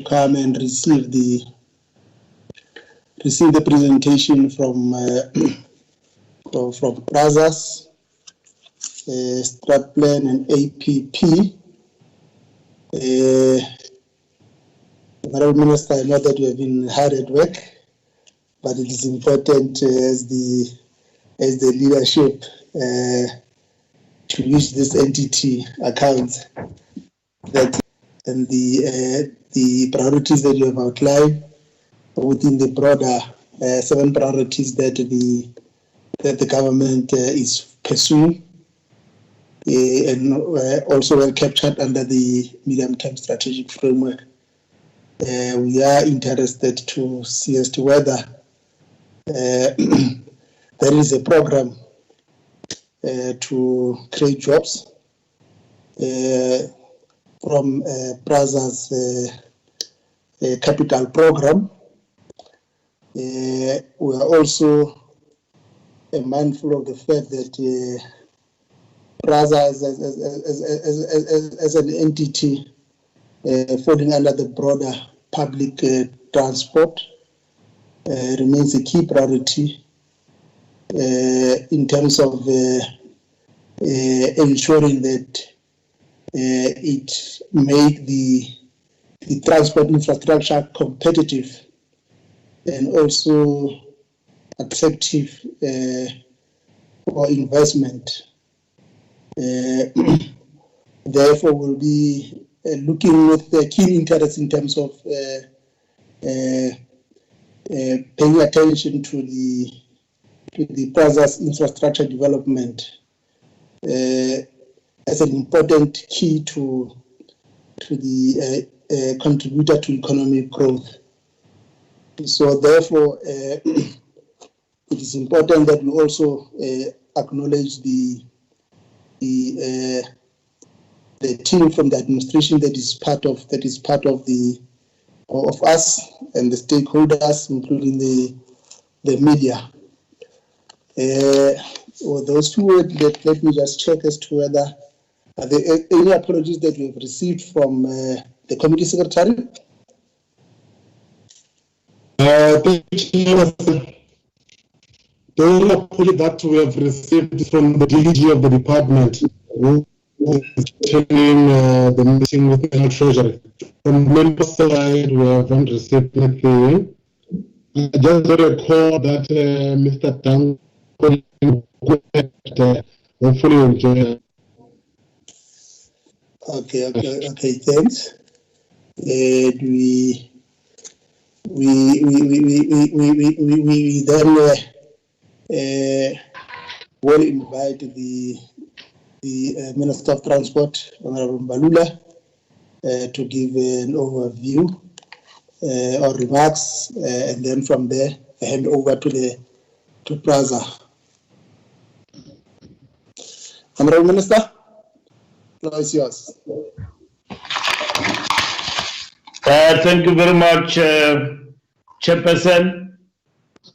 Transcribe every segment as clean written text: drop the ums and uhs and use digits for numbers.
come and receive the presentation from PRASA's strat plan and APP. Honourable Minister, I know that you have been hard at work, but it is important as the leadership to use this entity accounts that and the priorities that you have outlined within the broader 7 priorities that the government is pursuing, and also well captured under the medium-term strategic framework. We are interested to see as to whether there is a program to create jobs from PRASA's capital program. We are also mindful of the fact that PRASA as an entity falling under the broader public transport remains a key priority in terms of ensuring that it make the transport infrastructure competitive and also attractive for investment. Therefore, we'll be looking with keen interest in terms of paying attention to the PRASA's infrastructure development as an important key to the contributor to economic growth. So therefore, it is important that we also acknowledge the team from the administration that is part of us and the stakeholders, including the media. Well, those 2 words, let me just check as to whether are there any apologies that we have received from the committee secretary. The only apology that we have received from the DG of the department, who is attending the meeting with the Treasury. From the member side, we haven't received anything. I just recall that Mr. Duncan hopefully will join us. Okay, thanks. We then will invite the Minister of Transport, Honourable Mbalula, to give an overview or remarks, and then from there hand over to PRASA. Honourable Minister, the floor is yours. Thank you very much, Chairperson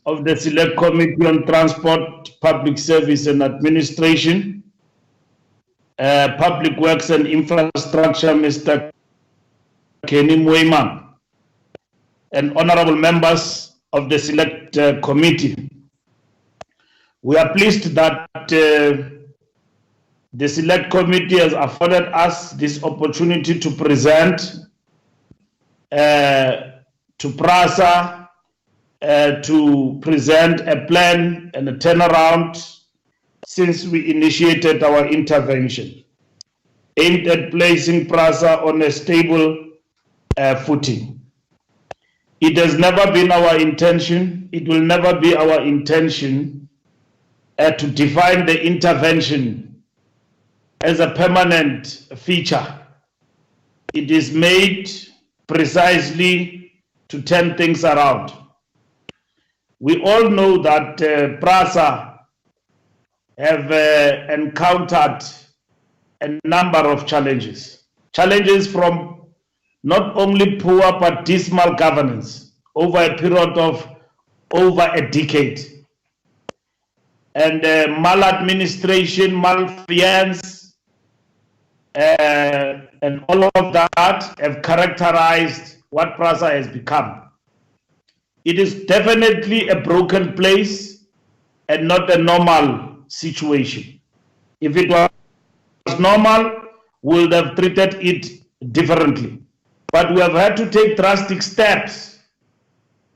of the Select Committee on Transport, Public Service and Administration, Public Works and Infrastructure, Mr. Kenny Mwema, and honorable members of the Select Committee. We are pleased that the Select Committee has afforded us this opportunity to present to PRASA to present a plan and a turnaround since we initiated our intervention, aimed at placing PRASA on a stable footing. It has never been our intention, it will never be our intention to define the intervention as a permanent feature. It is made precisely to turn things around. We all know that PRASA have encountered a number of challenges. Challenges from not only poor but dismal governance over a period of over a decade. And maladministration, malfeasance, and all of that have characterized what PRASA has become. It is definitely a broken place and not a normal situation. If it was normal, we would have treated it differently. But we have had to take drastic steps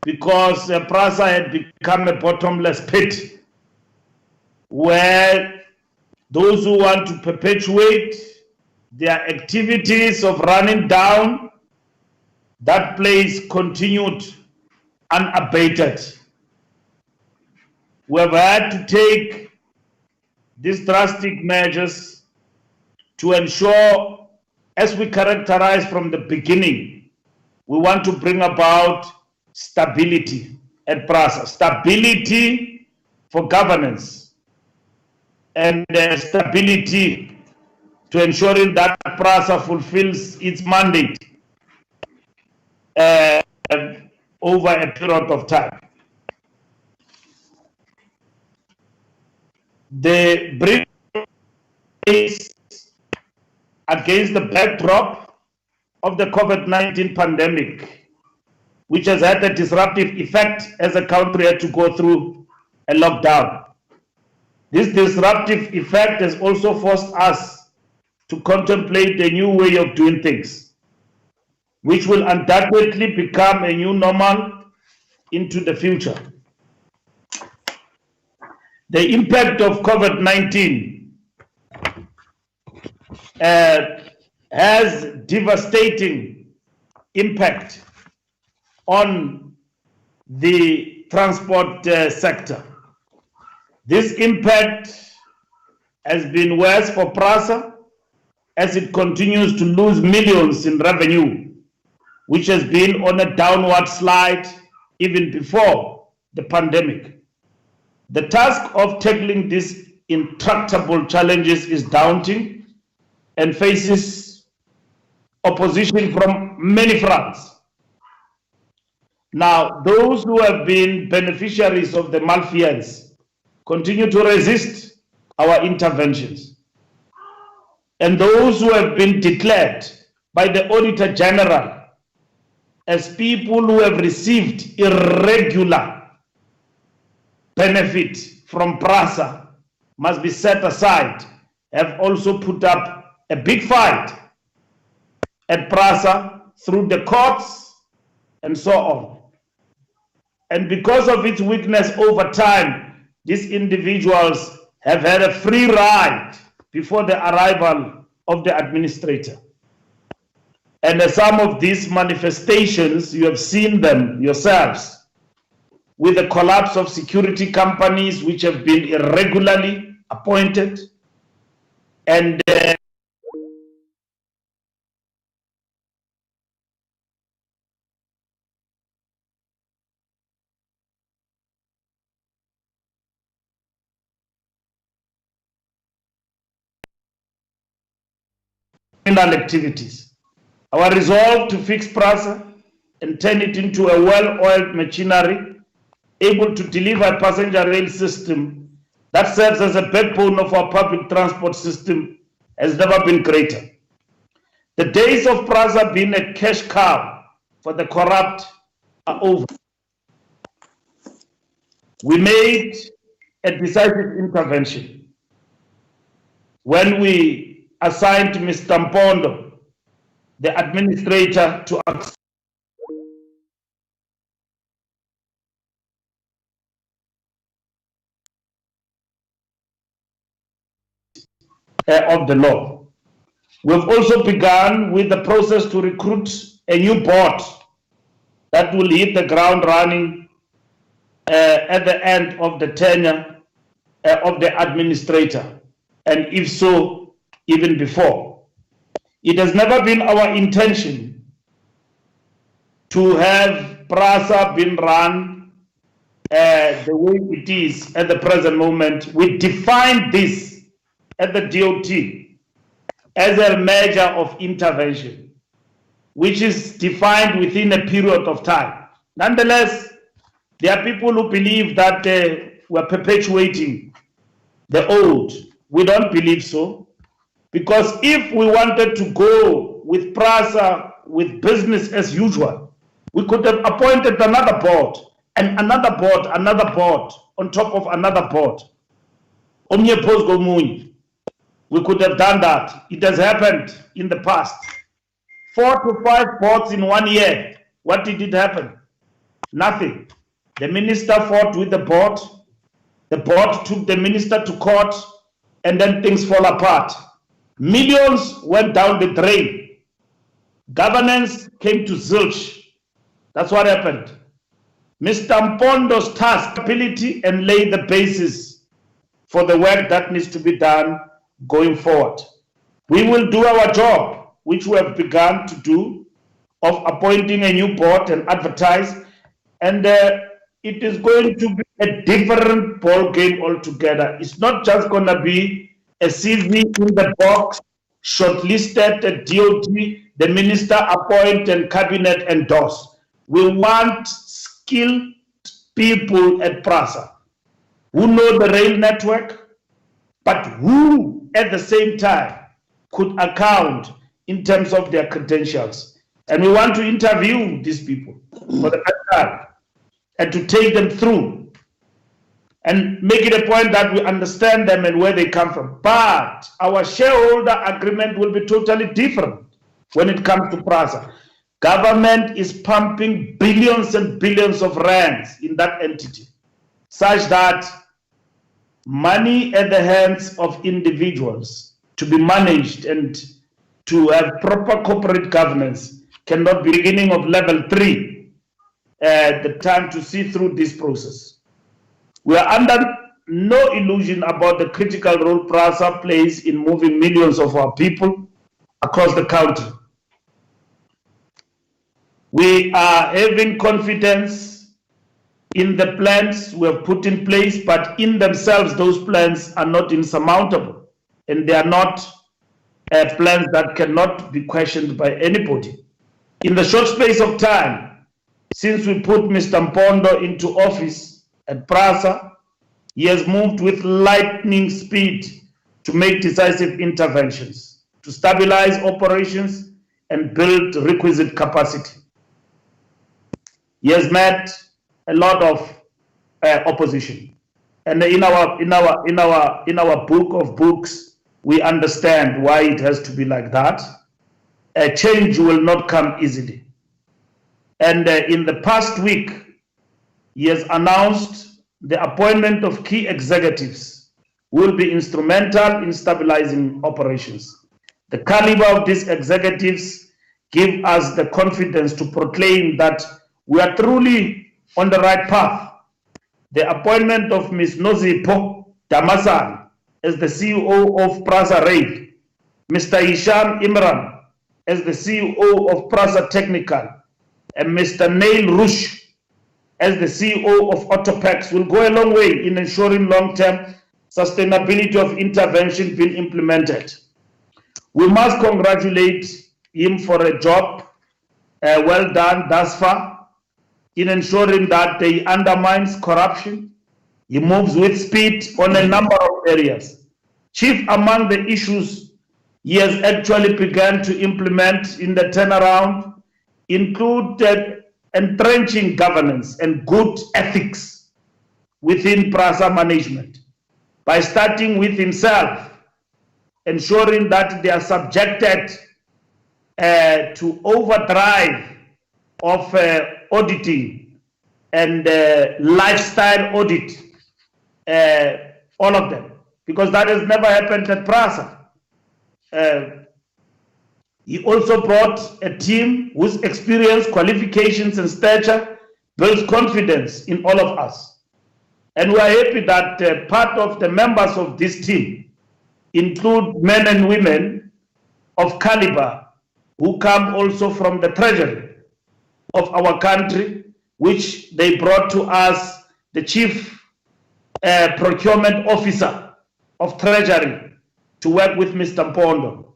because PRASA had become a bottomless pit where those who want to perpetuate their activities of running down that place continued unabated. We have had to take these drastic measures to ensure, as we characterized from the beginning, we want to bring about stability at PRASA, stability for governance, and stability to ensuring that PRASA fulfills its mandate over a period of time. The brief is against the backdrop of the COVID-19 pandemic, which has had a disruptive effect as the country had to go through a lockdown. This disruptive effect has also forced us to contemplate a new way of doing things, which will undoubtedly become a new normal into the future. The impact of COVID-19 has devastating impact on the transport sector. This impact has been worse for PRASA as it continues to lose millions in revenue, which has been on a downward slide even before the pandemic. The task of tackling these intractable challenges is daunting and faces opposition from many fronts. Now, those who have been beneficiaries of the malfeasance continue to resist our interventions. And those who have been declared by the Auditor General as people who have received irregular benefit from PRASA must be set aside, have also put up a big fight at PRASA through the courts and so on. And because of its weakness over time, these individuals have had a free ride before the arrival of the administrator. And some of these manifestations, you have seen them yourselves, with the collapse of security companies which have been irregularly appointed, and criminal activities. Our resolve to fix PRASA and turn it into a well-oiled machinery able to deliver a passenger rail system that serves as a backbone of our public transport system has never been greater. The days of PRASA being a cash cow for the corrupt are over. We made a decisive intervention when we assigned Mr. Mpondo, the administrator, to act of the law. We've also begun with the process to recruit a new board that will hit the ground running at the end of the tenure of the administrator, and if so, even before. It has never been our intention to have PRASA been run the way it is at the present moment. We defined this at the DOT as a measure of intervention, which is defined within a period of time. Nonetheless, there are people who believe that we're perpetuating the old. We don't believe so, because if we wanted to go with PRASA with business as usual. We could have appointed another board and another board on top of another board. We could have done that. It has happened in the past. 4 to 5 boards in 1 year. What did it happen? Nothing. The minister fought with the board took the minister to court, and then things fall apart. Millions went down the drain. Governance came to zilch. That's what happened. Mr. Mpondo's task, ability, and lay the basis for the work that needs to be done going forward. We will do our job, which we have begun to do, of appointing a new board and advertise, and it is going to be a different ball game altogether. It's not just going to be a CV in the box, shortlisted, a DOT, the minister appoint and cabinet endorse. We want skilled people at PRASA who know the rail network, but who at the same time could account in terms of their credentials. And we want to interview these people for the first time and to take them through and make it a point that we understand them and where they come from. But our shareholder agreement will be totally different when it comes to PRASA. Government is pumping billions and billions of rands in that entity, such that money at the hands of individuals to be managed and to have proper corporate governance cannot be beginning of level 3 the time to see through this process. We are under no illusion about the critical role PRASA plays in moving millions of our people across the country. We are having confidence in the plans we have put in place, but in themselves, those plans are not insurmountable, and they are not plans that cannot be questioned by anybody. In the short space of time, since we put Mr. Mpondo into office at PRASA, he has moved with lightning speed to make decisive interventions, to stabilize operations and build requisite capacity. He has met a lot of opposition, and in our book of books, we understand why it has to be like that. A change will not come easily. And in the past week, he has announced the appointment of key executives who will be instrumental in stabilizing operations. The caliber of these executives give us the confidence to proclaim that we are truly on the right path. The appointment of Ms. Nozipho Damasan as the CEO of PRASA Rail, Mr. Hisham Imran as the CEO of PRASA Technical, and Mr. Neil Rush as the CEO of Autopex will go a long way in ensuring long-term sustainability of intervention being implemented. We must congratulate him for a job well done thus far in ensuring that he undermines corruption. He moves with speed on a number of areas. Chief among the issues he has actually begun to implement in the turnaround include entrenching governance and good ethics within PRASA management by starting with himself, ensuring that they are subjected to overdrive of auditing and lifestyle audit, all of them, because that has never happened at PRASA. He also brought a team whose experience, qualifications, and stature builds confidence in all of us. And we are happy that part of the members of this team include men and women of caliber who come also from the treasury of our country, which they brought to us the chief procurement officer of treasury to work with Mr. Mpondo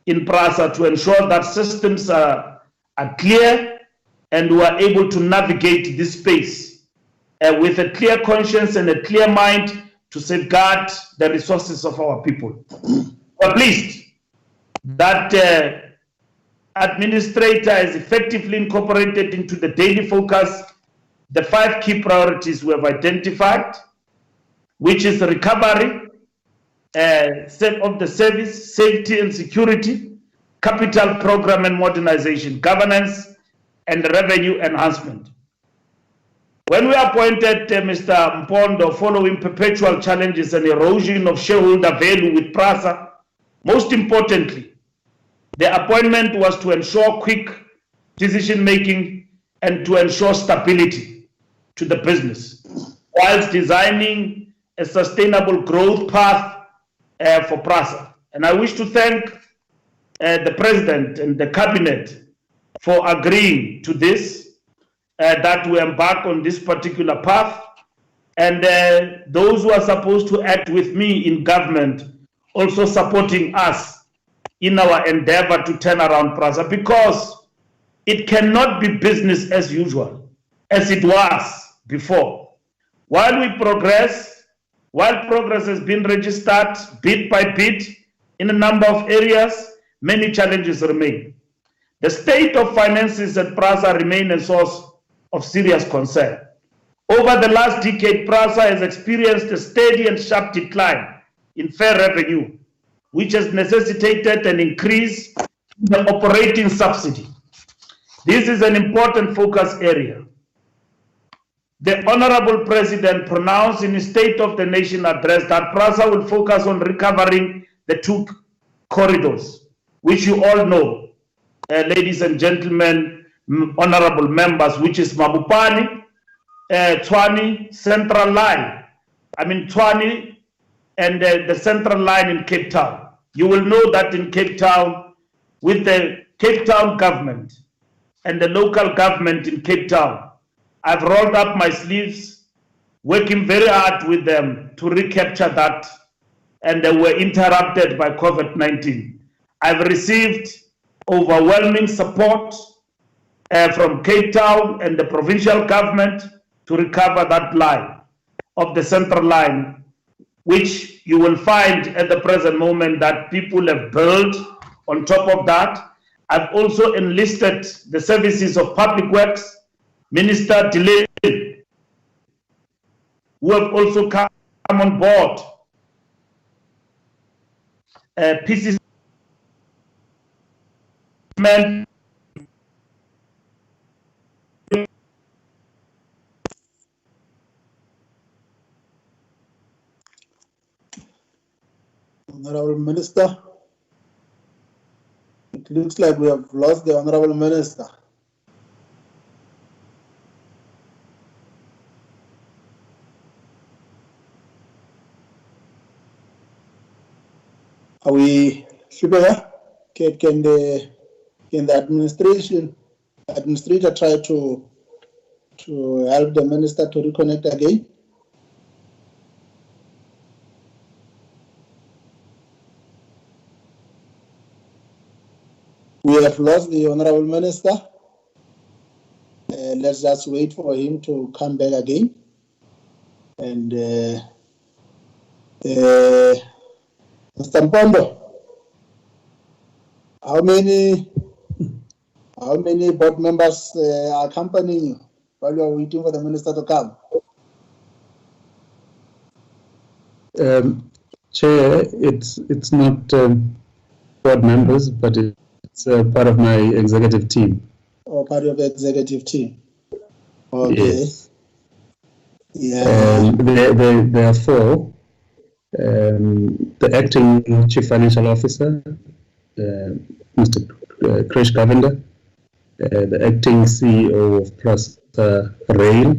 in PRASA to ensure that systems are clear and we are able to navigate this space with a clear conscience and a clear mind to safeguard the resources of our people. We're pleased that Administrator has effectively incorporated into the daily focus the 5 key priorities we have identified, which is recovery, of the service, safety and security, capital program and modernization, governance, and revenue enhancement. When we appointed Mr. Mpondo following perpetual challenges and erosion of shareholder value with PRASA, most importantly, the appointment was to ensure quick decision-making and to ensure stability to the business, whilst designing a sustainable growth path for PRASA. And I wish to thank the President and the Cabinet for agreeing to this, that we embark on this particular path, and those who are supposed to act with me in government also supporting us in our endeavor to turn around PRASA, because it cannot be business as usual as it was before. While progress has been registered bit by bit in a number of areas, many challenges remain. The state of finances at PRASA remain a source of serious concern. Over the last decade, PRASA has experienced a steady and sharp decline in fair revenue, which has necessitated an increase in the operating subsidy. This is an important focus area. The Honorable President pronounced in his State of the Nation address that PRASA will focus on recovering the 2 corridors, which you all know, ladies and gentlemen, honorable members, which is Mabopane, Tshwane Central Line. Tshwane and the Central Line in Cape Town. You will know that in Cape Town, with the Cape Town government and the local government in Cape Town, I've rolled up my sleeves, working very hard with them to recapture that, and they were interrupted by COVID-19. I've received overwhelming support from Cape Town and the provincial government to recover that line of the Central Line, which you will find at the present moment that people have built on top of that. I've also enlisted the services of Public Works, Minister Delay, who have also come on board. PCC Honorable Minister, it looks like we have lost the Honorable Minister. Are we sure? Can the administrator try to help the minister to reconnect again? We have lost the Honorable Minister. Let's just wait for him to come back again. And Mr. Mpondo, how many board members are accompanying you while you are waiting for the minister to come? Chair, it's not board members, but it's part of my executive team. Oh, part of the executive team. Okay. Yes. Yeah. There are 4. The acting chief financial officer, Mr. Krish Govender, the acting CEO of PRASA Rail,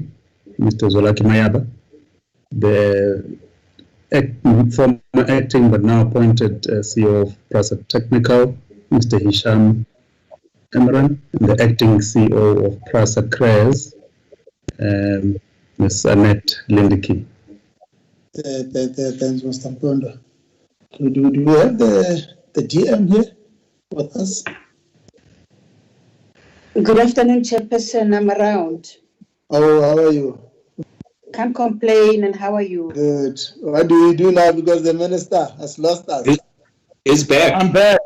Mr. Zolaki Mayaba, the former acting but now appointed CEO of PRASA Technical, Mr. Hisham Emran, the acting CEO of PRASA CRES, Ms. Annette Lindiki. Thanks, Mr. Mpondo. Do we have the DM here with us? Good afternoon, Chairperson. I'm around. Oh, how are you? Can't complain. And how are you? Good. What do we do now because the minister has lost us? He's back. I'm back.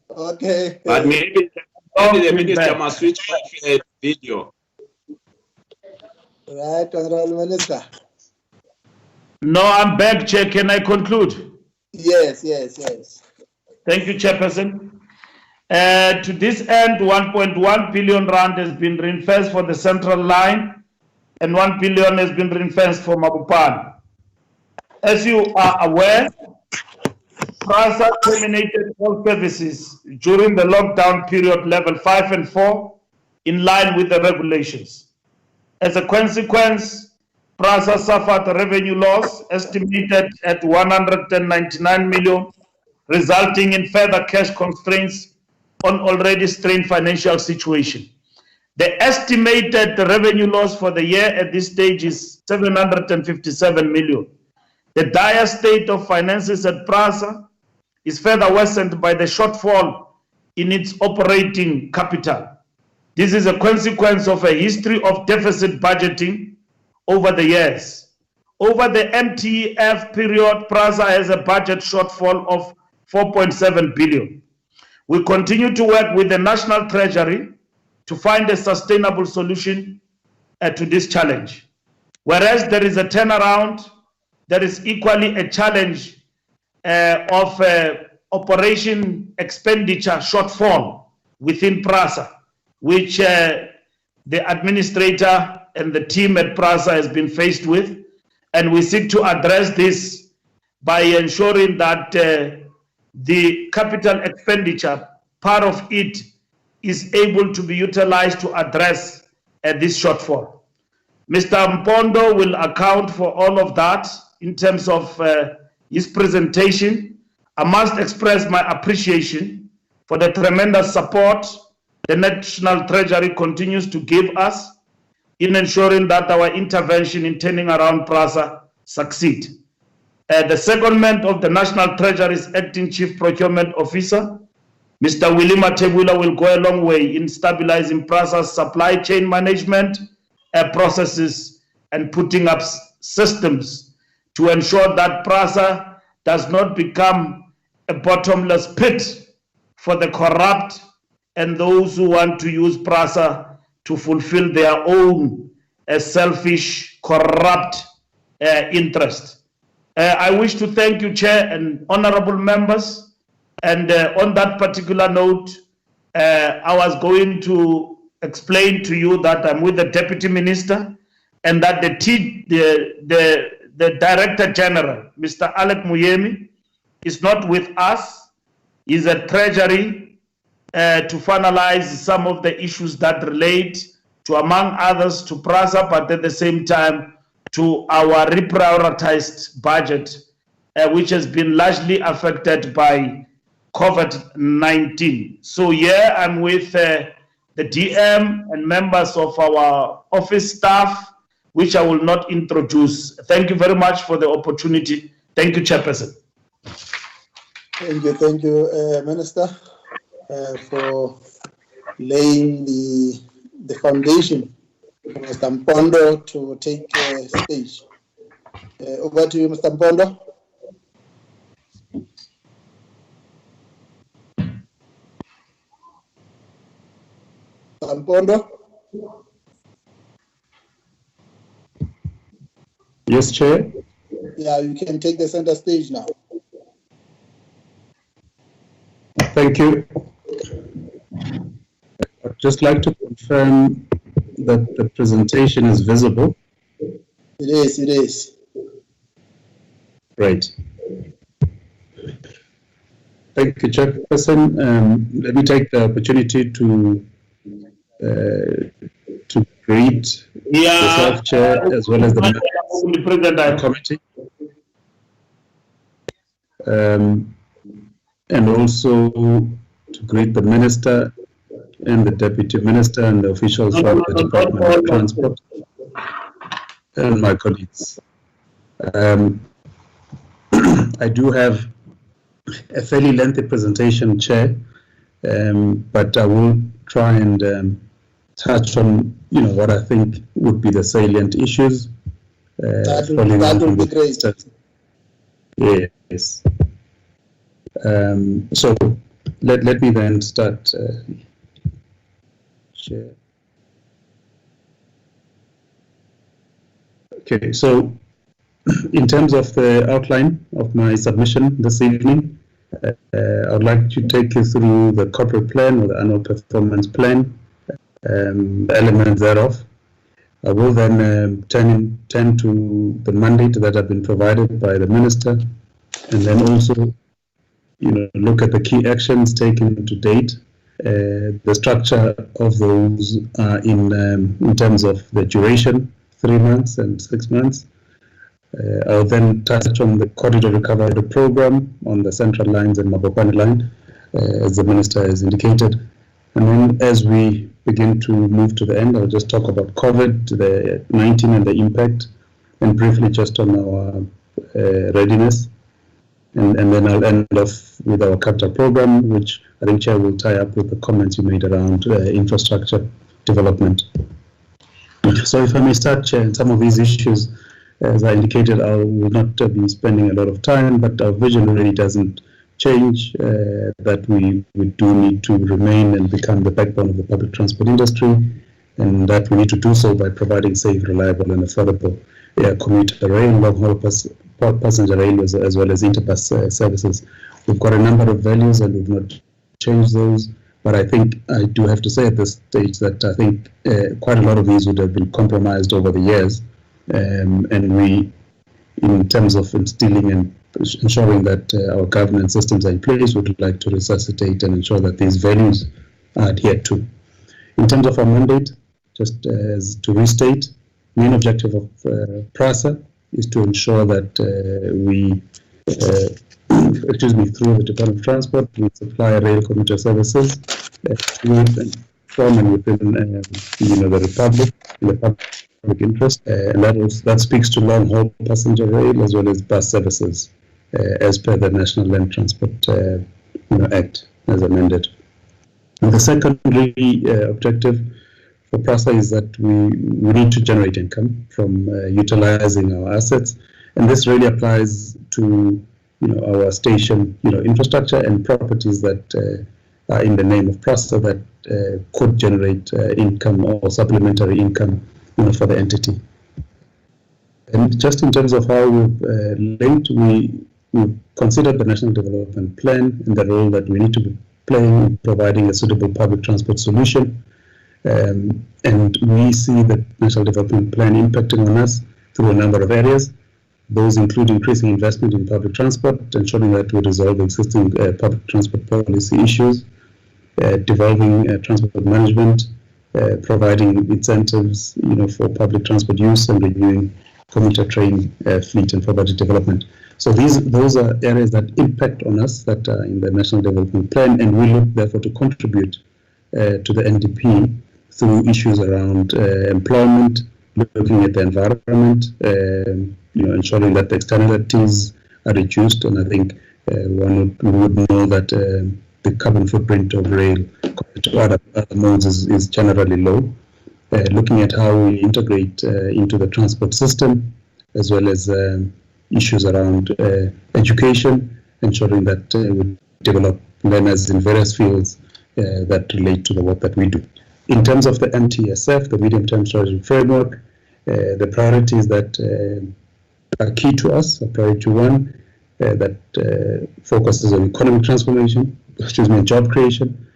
Okay. But maybe Maybe the minister must switch off video. Right, Honorable Minister. No, I'm back, Chair. Can I conclude? Yes. Thank you, Chairperson. To this end, 1.1 billion rand has been ring-fenced for the central line and 1 billion has been ring-fenced for Mabopane. As you are aware, PRASA terminated all services during the lockdown period level 5 and 4 in line with the regulations. As a consequence, PRASA suffered a revenue loss estimated at 199 million, resulting in further cash constraints on already strained financial situation. The estimated revenue loss for the year at this stage is 757 million. The dire state of finances at PRASA is further worsened by the shortfall in its operating capital. This is a consequence of a history of deficit budgeting over the years. Over the MTF period, PRASA has a budget shortfall of 4.7 billion. We continue to work with the National Treasury to find a sustainable solution to this challenge. Whereas there is a turnaround, there is equally a challenge of operation expenditure shortfall within PRASA, which the administrator and the team at PRASA has been faced with. And we seek to address this by ensuring that the capital expenditure, part of it, is able to be utilized to address this shortfall. Mr. Mpondo will account for all of that in terms of his presentation. I must express my appreciation for the tremendous support the National Treasury continues to give us in ensuring that our intervention in turning around PRASA succeed. The secondment of the National Treasury's Acting Chief Procurement Officer, Mr. Willie Matebula, will go a long way in stabilizing PRASA's supply chain management processes and putting up systems to ensure that PRASA does not become a bottomless pit for the corrupt and those who want to use PRASA to fulfill their own selfish, corrupt interest. I wish to thank you, Chair, and honorable members. And on that particular note, I was going to explain to you that I'm with the Deputy Minister and that the Director General, Mr. Alec Muyemi, is not with us. He's at Treasury to finalize some of the issues that relate to, among others, to PRASA, but at the same time to our reprioritized budget, which has been largely affected by COVID-19. So yeah, I'm with the DM and members of our office staff, which I will not introduce. Thank you very much for the opportunity. Thank you, Chairperson. Thank you, Minister, for laying the foundation for Mr. Mpondo to take stage. Over to you, Mr. Mpondo. Mr. Mpondo. Yes, Chair. Yeah, you can take the center stage now. Thank you. I'd just like to confirm that the presentation is visible. It is. Great. Thank you, Chairperson. Let me take the opportunity to greet the Chair as well as the members of the committee. And also to greet the Minister and the Deputy Minister and the officials from the Department of Transport and my colleagues. I do have a fairly lengthy presentation, Chair, but I will try and touch on, what I think would be the salient issues. That would be great. Yes. So let me then start share. Okay, so in terms of the outline of my submission this evening, I would like to take you through the corporate plan or the annual performance plan, the elements thereof. I will then turn to the mandate that have been provided by the Minister, and then also, look at the key actions taken to date. The structure of those in terms of the duration, 3 months and 6 months. I'll then touch on the corridor recovery program on the central lines and Mabopane line, as the Minister has indicated. And then as we begin to move to the end, I'll just talk about COVID-19 and the impact, and briefly just on our readiness. And then I'll end off with our capital program, which I think Chair will tie up with the comments you made around infrastructure development. So if I may start, Chair, in some of these issues, as I indicated, I will not be spending a lot of time, but our vision really doesn't change, that we do need to remain and become the backbone of the public transport industry, and that we need to do so by providing safe, reliable and affordable commuter rail, long-haul passenger rail, as well as interbus services. We've got a number of values and we've not changed those, but I think I do have to say at this stage that I think quite a lot of these would have been compromised over the years, and we, in terms of instilling and ensuring that our governance systems are in place, would like to resuscitate and ensure that these values are adhered to. In terms of our mandate, just as to restate, main objective of PRASA is to ensure that we, through the Department of Transport, we supply rail commuter services from and within the Republic, in the public interest, and that speaks to long-haul passenger rail as well as bus services, as per the National Land Transport Act as amended. And the secondary objective for PRASA is that we need to generate income from utilizing our assets, and this really applies to our station infrastructure and properties that are in the name of PRASA that could generate income or supplementary income for the entity. And just in terms of how we've linked, we've considered the National Development Plan and the role that we need to be playing in providing a suitable public transport solution. And we see the National Development Plan impacting on us through a number of areas. Those include increasing investment in public transport, ensuring that we resolve existing public transport policy issues, devolving transport management, providing incentives for public transport use, and reviewing commuter train fleet and property development. So those are areas that impact on us that are in the National Development Plan, and we look therefore to contribute to the NDP through issues around employment, looking at the environment, ensuring that the externalities are reduced. And I think one would know that the carbon footprint of rail compared to other modes is generally low. Looking at how we integrate into the transport system, as well as issues around education, ensuring that we develop learners in various fields that relate to the work that we do. In terms of the MTSF, the Medium-Term Strategy Framework, the priorities that are key to us are priority 1, that focuses on economic transformation, job creation,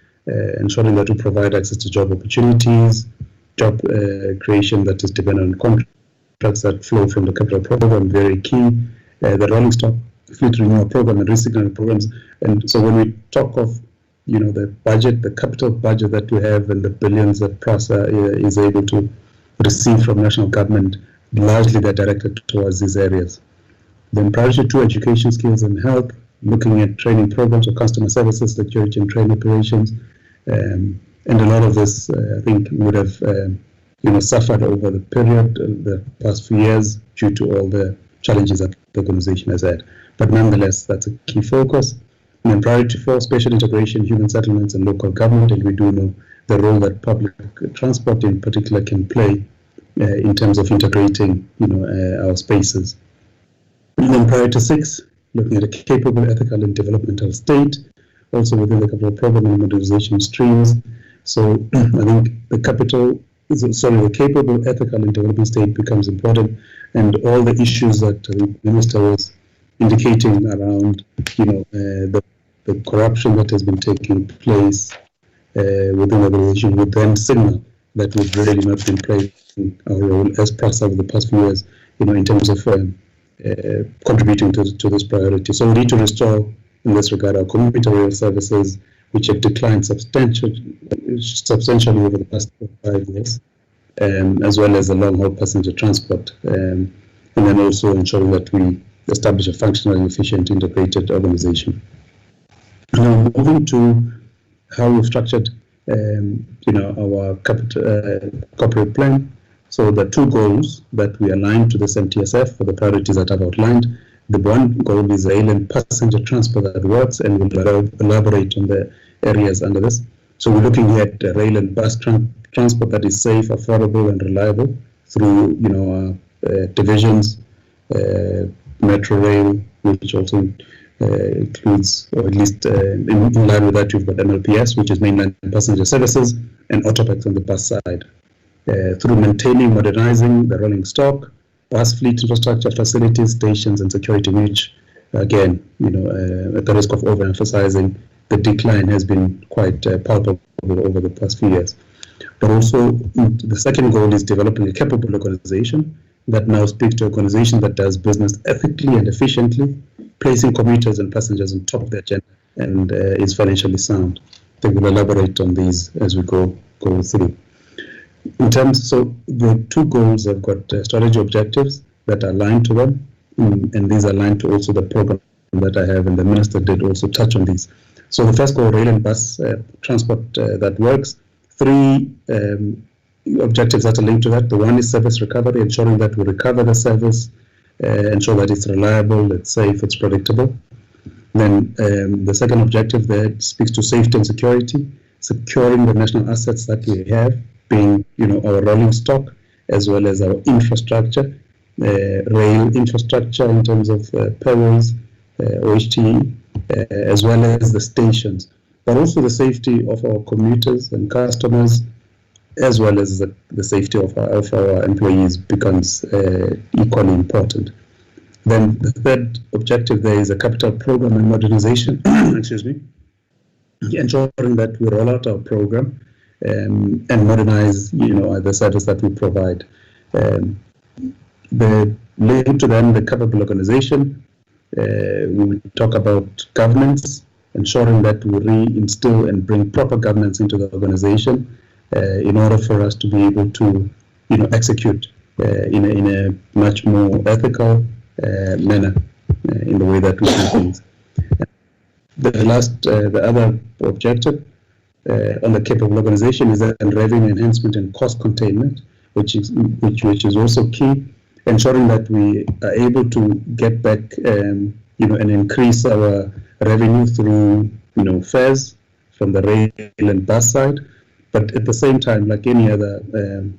ensuring that we provide access to job opportunities, job creation that is dependent on contracts that flow from the capital program, very key. The rolling stock fleet renewal program and resignaling programs. And so when we talk of the budget, the capital budget that we have, and the billions that PRASA is able to receive from national government, largely they're directed towards these areas. Then priority 2, education, skills and health, looking at training programs for customer services, security and training operations. And a lot of this, I think, would have suffered over the period, the past few years, due to all the challenges that the organization has had. But nonetheless, that's a key focus. And then priority 4, spatial integration, human settlements and local government. And we do know the role that public transport in particular can play in terms of integrating our spaces. And then priority 6, looking at a capable, ethical and developmental state, also within the capital program and modernization streams, So I think the capable, ethical, and developing state becomes important, and all the issues that the minister was indicating around, the corruption that has been taking place within the organization would then signal that we've really not been playing our role as PRASA over the past few years, in terms of contributing to this priority. So we need to restore, in this regard, our commuter rail services, which have declined substantially over the past 5 years, as well as the long-haul passenger transport, and then also ensuring that we establish a functional and efficient integrated organization. Now, moving to how we've structured, our corporate plan. So the 2 goals that we aligned to this MTSF for the priorities that I've outlined. The one goal is rail and passenger transport that works, and we'll elaborate on the areas under this. So we're looking at rail and bus transport that is safe, affordable, and reliable through, divisions, metro rail, which also includes, or at least in line with that, you've got MLPS, which is mainline passenger services, and autopax on the bus side. Through maintaining, modernizing the rolling stock, bus fleet infrastructure, facilities, stations, and security, which, again, at the risk of overemphasizing, the decline has been quite palpable over the past few years. But also, the second goal is developing a capable organization that now speaks to an organization that does business ethically and efficiently, placing commuters and passengers on top of the agenda, and is financially sound. I think we'll elaborate on these as we go through. So the 2 goals have got strategy objectives that are aligned to them, and these are aligned to also the program that I have, and the minister did also touch on these. So the first goal, rail and bus transport that works. 3 objectives that are linked to that. The one is service recovery, ensuring that we recover the service, ensure that it's reliable, it's safe, it's predictable. Then the second objective there speaks to safety and security, securing the national assets that we have, being our rolling stock, as well as our infrastructure, rail infrastructure in terms of payrolls, OHT, as well as the stations, but also the safety of our commuters and customers, as well as the safety of our employees becomes equally important. Then the third objective there is a capital program and modernization, ensuring that we roll out our program and modernize, the service that we provide. The link to then the capable organization, we talk about governance, ensuring that we reinstill and bring proper governance into the organization in order for us to be able to, execute in a much more ethical manner in the way that we do things. The other objective on the capable organization is revenue enhancement and cost containment, which is also key, ensuring that we are able to get back, and increase our revenue through, fares from the rail and bus side, but at the same time, like any other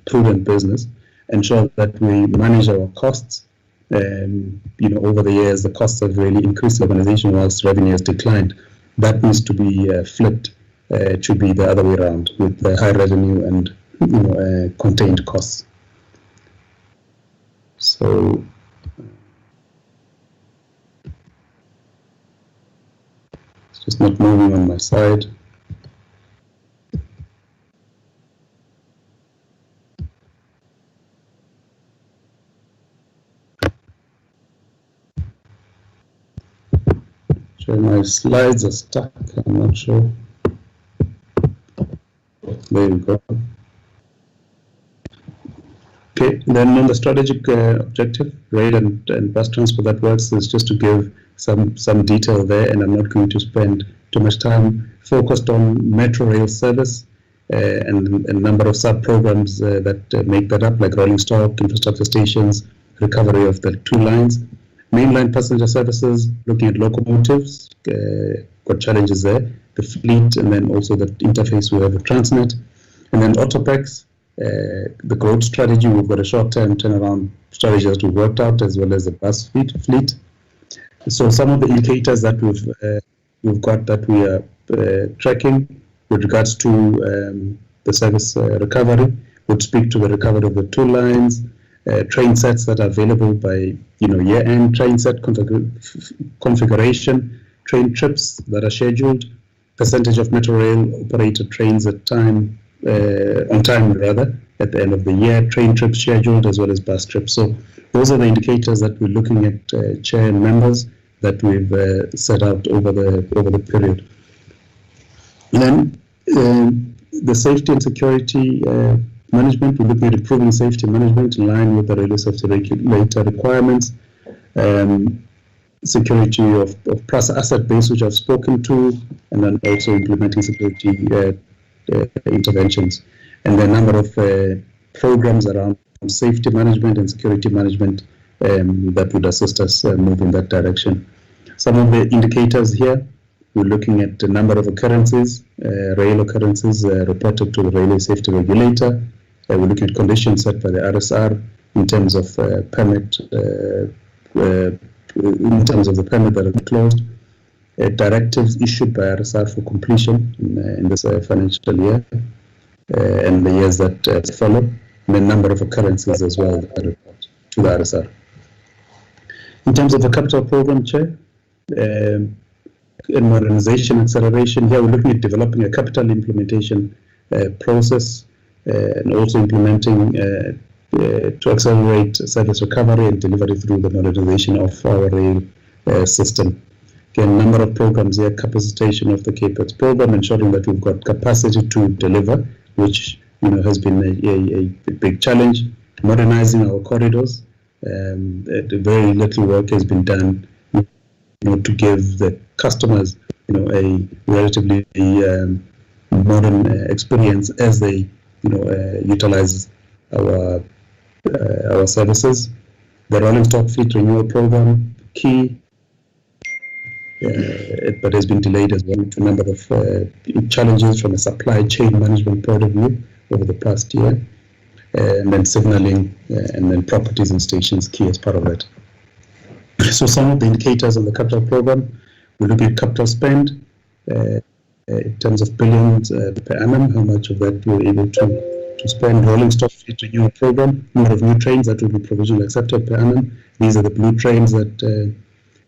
prudent business, ensure that we manage our costs. Over the years, the costs have really increased the organization whilst revenue has declined. That needs to be flipped. It should be the other way around, with high revenue and contained costs. So it's just not moving on my side. My slides are stuck, I'm not sure. There we go. Okay, then on the strategic objective, rail and bus transport that works, is just to give some detail there, and I'm not going to spend too much time focused on metro rail service and a number of sub-programs that make that up, like rolling stock, infrastructure stations, recovery of the 2 lines. Mainline passenger services, looking at locomotives, got challenges there, the fleet, and then also the interface we have with Transnet. And then autopax, the growth strategy, we've got a short-term turnaround strategy that we've worked out, as well as the bus fleet. So some of the indicators that we've got that we are tracking with regards to the service recovery, would speak to the recovery of the 2 lines, train sets that are available by year-end, train set configuration, train trips that are scheduled, percentage of Metro Rail operated trains on time at the end of the year, train trips scheduled as well as bus trips. So those are the indicators that we're looking at, Chair and members, that we've set out over the period. And then the safety and security management, we're looking at improving safety management in line with the railway safety regulator requirements. Security of PRASA asset base, which I've spoken to, and then also implementing security interventions. And there are a number of programs around safety management and security management that would assist us move in that direction. Some of the indicators here, we're looking at the number of occurrences, rail occurrences reported to the railway safety regulator. We're looking at conditions set by the RSR in terms of permit, in terms of the permit that are closed, directives issued by RSR for completion in this financial year, and the years that follow, and the number of occurrences as well that report to the RSR. In terms of the capital program, Chair, in modernization acceleration, here we're looking at developing a capital implementation process and also implementing to accelerate service recovery and delivery through the modernization of our rail system. Again, number of programs here, capacitation of the CAPEX program, ensuring that we've got capacity to deliver, which has been a big challenge. Modernizing our corridors, very little work has been done to give the customers a relatively modern experience as they utilize our services. The rolling stock fleet renewal program, key, but has been delayed as well due to a number of challenges from a supply chain management point of view over the past year, and then signaling and then properties and stations key as part of that. So some of the indicators on the capital program, we're looking at capital spend in terms of billions per annum, how much of that we're able to spend. Rolling stock fleet renewal program, number of new trains that will be provisionally accepted per annum. These are the blue trains that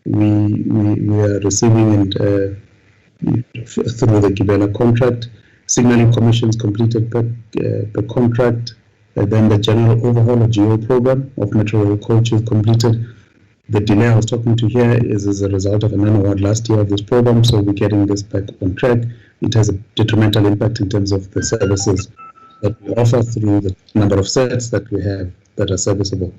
we are receiving and through the Gibela contract. Signaling commissions completed per contract. Then the general overhaul of GO program of Metro Rail coaches completed. The delay I was talking to here is as a result of an award last year of this program, so we're getting this back on track. It has a detrimental impact in terms of the services that we offer through the number of sets that we have that are serviceable.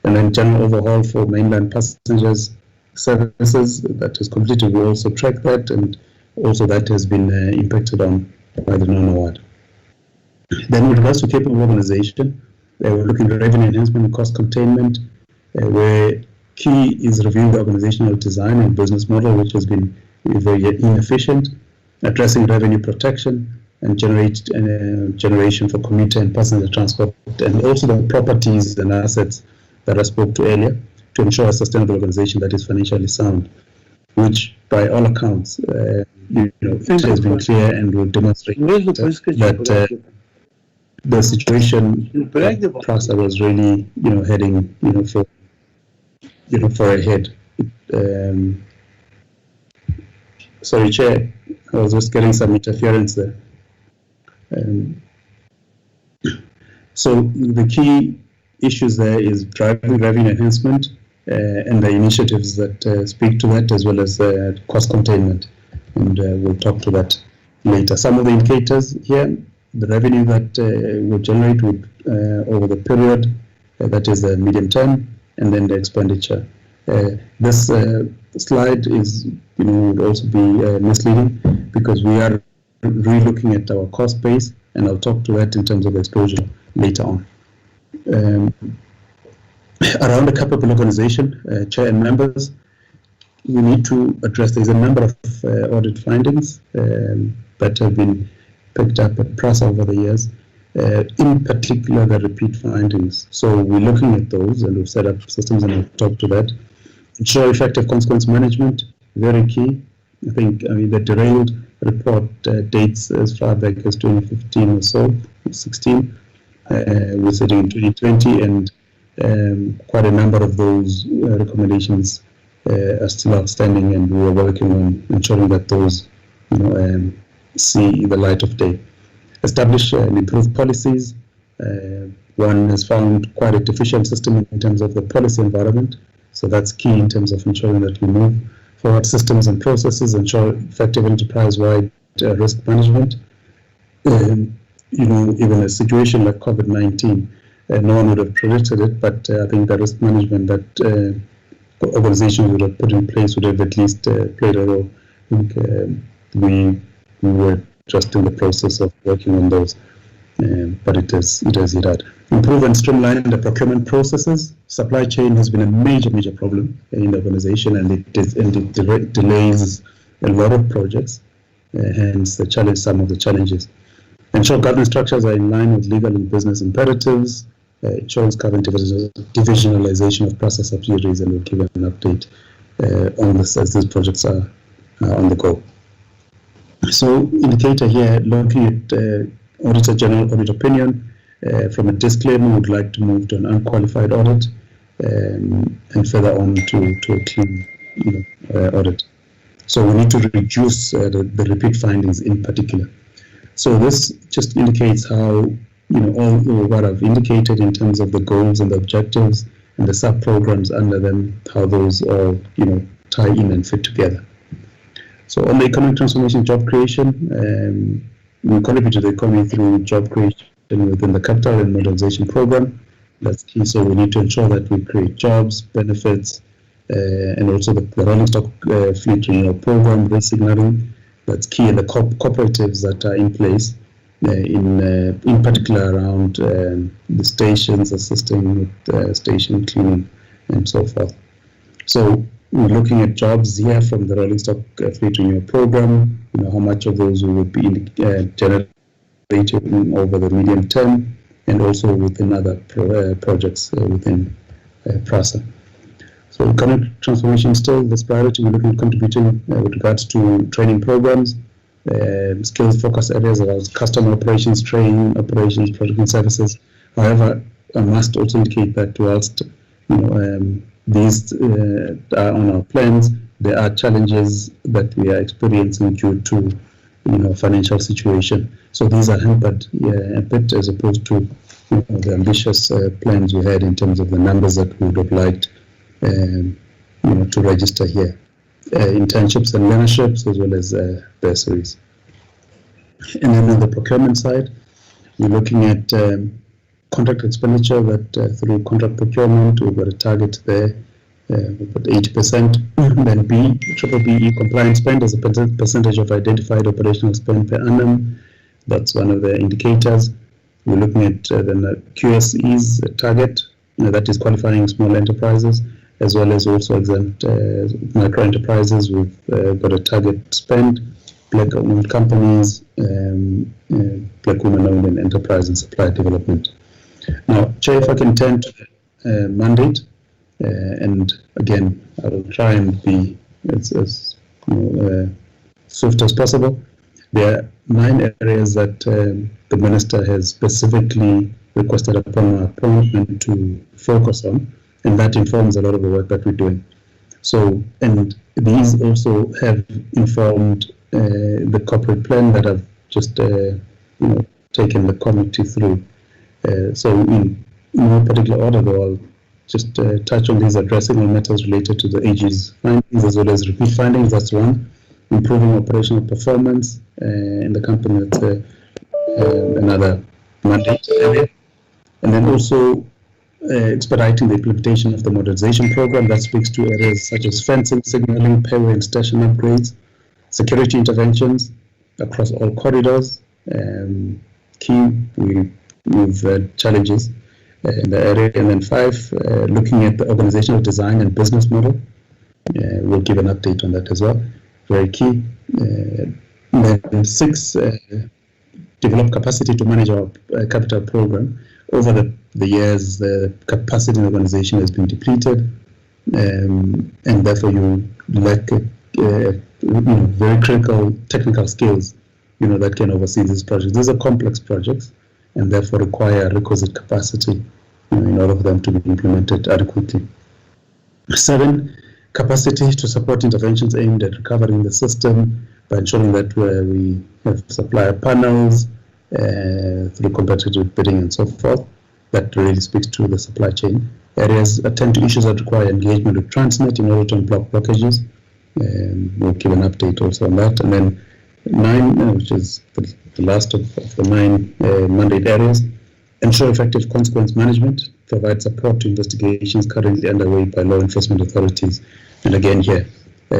And then general overhaul for mainland passengers services that is completed. We also track that, and also that has been impacted on by the non-award. Then with regards to capable organization, we're looking at revenue enhancement and cost containment, where key is reviewing the organizational design and business model, which has been very inefficient, addressing revenue protection and generation for commuter and passenger transport, and also the properties and assets that I spoke to earlier, to ensure a sustainable organization that is financially sound, which by all accounts, it has been clear and will demonstrate that the situation PRASA was really, heading, for ahead. Sorry, Chair, I was just getting some interference there. So the key issues there is driving revenue enhancement and the initiatives that speak to that, as well as cost containment, and we'll talk to that later. Some of the indicators here, the revenue that will generate over the period, that is the medium term, and then the expenditure. This slide is, would also be misleading, because we are re-looking at our cost base, and I'll talk to that in terms of exposure later on. Around the capable organization, Chair and members, we need to address, there's a number of audit findings that have been picked up at PRASA over the years, in particular the repeat findings. So we're looking at those, and we've set up systems, and I'll talk to that. Ensure effective consequence management, very key. I think the derailed report dates as far back as 2015 or so, 16. We're sitting in 2020, and quite a number of those recommendations are still outstanding, and we are working on ensuring that those see the light of day. Establish and improve policies. One has found quite a deficient system in terms of the policy environment, so that's key in terms of ensuring that we move forward systems and processes, ensure effective enterprise-wide risk management. Even a situation like COVID-19, no one would have predicted it, but I think the risk management that organizations would have put in place would have at least played a role. I think we were just in the process of working on those, but it has hit hard. Improve and streamline the procurement processes. Supply chain has been a major problem in the organization, and it delays a lot of projects, hence some of the challenges. Ensure governance structures are in line with legal and business imperatives. Ensures current divisionalization of PRASA subsidiaries, and we'll give an update on this as these projects are on the go. So, indicator here, looking at Auditor General audit opinion. From a disclaimer, we would like to move to an unqualified audit, and further on to a clean audit. So we need to reduce the repeat findings in particular. So this just indicates how all what I've indicated in terms of the goals and the objectives and the sub-programs under them, how those all tie in and fit together. So on the economic transformation, job creation, we contribute to the economy through job creation within the capital and modernization program. That's key. So we need to ensure that we create jobs, benefits, and also the rolling stock fleet renewal program, resignaling. That's key. And the cooperatives that are in place, in particular around the stations, assisting with station cleaning and so forth. So we're looking at jobs here from the rolling stock fleet renewal program. How much of those will be generated over the medium term, and also within other projects within PRASA. So economic transformation still this priority. We're looking at contributing with regards to training programs, skills focus areas around customer operations, training, operations, product and services. However, I must also indicate that whilst these are on our plans, there are challenges that we are experiencing due to financial situation. So these are hampered a bit as opposed to the ambitious plans we had in terms of the numbers that we would have liked to register here. Internships and learnerships, as well as bursaries. And then on the procurement side, we're looking at contract expenditure that through contract procurement, we've got a target there. We've got 80%. Then BBBE compliance spend as a percentage of identified operational spend per annum. That's one of the indicators. We're looking at the QSE's target, that is qualifying small enterprises, as well as also exempt micro enterprises. We've got a target spend, Black-owned companies, Black women-owned and enterprise and supply development. Now, Chair, if I can turn to the mandate, and again, I will try and be as swift as possible. There are 9 areas that the Minister has specifically requested upon my appointment to focus on, and that informs a lot of the work that we're doing. So, and these also have informed the corporate plan that I've just taken the committee through. So in no particular order, though, I'll just touch on these, addressing all matters related to the AG's findings as well as repeat findings. That's one. Improving operational performance in the company. That's another mandate area. And then also expediting the implementation of the modernization program. That speaks to areas such as fencing, signaling, payway and station upgrades, security interventions across all corridors. Key, we've had challenges in the area. And then 5, looking at the organizational design and business model. We'll give an update on that as well. Very key. Then 6, develop capacity to manage our capital program. Over the years, the capacity in the organization has been depleted, and therefore you lack very critical technical skills, that can oversee these projects. These are complex projects and therefore require requisite capacity in order for them to be implemented adequately. 7, capacity to support interventions aimed at recovering the system by ensuring that we have supplier panels through competitive bidding and so forth. That really speaks to the supply chain. Areas attend to issues that require engagement with Transnet in order to unblock blockages. We'll give an update also on that. And then 9, which is the last of the 9 mandate areas, ensure effective consequence management, provide support to investigations currently underway by law enforcement authorities. And again here,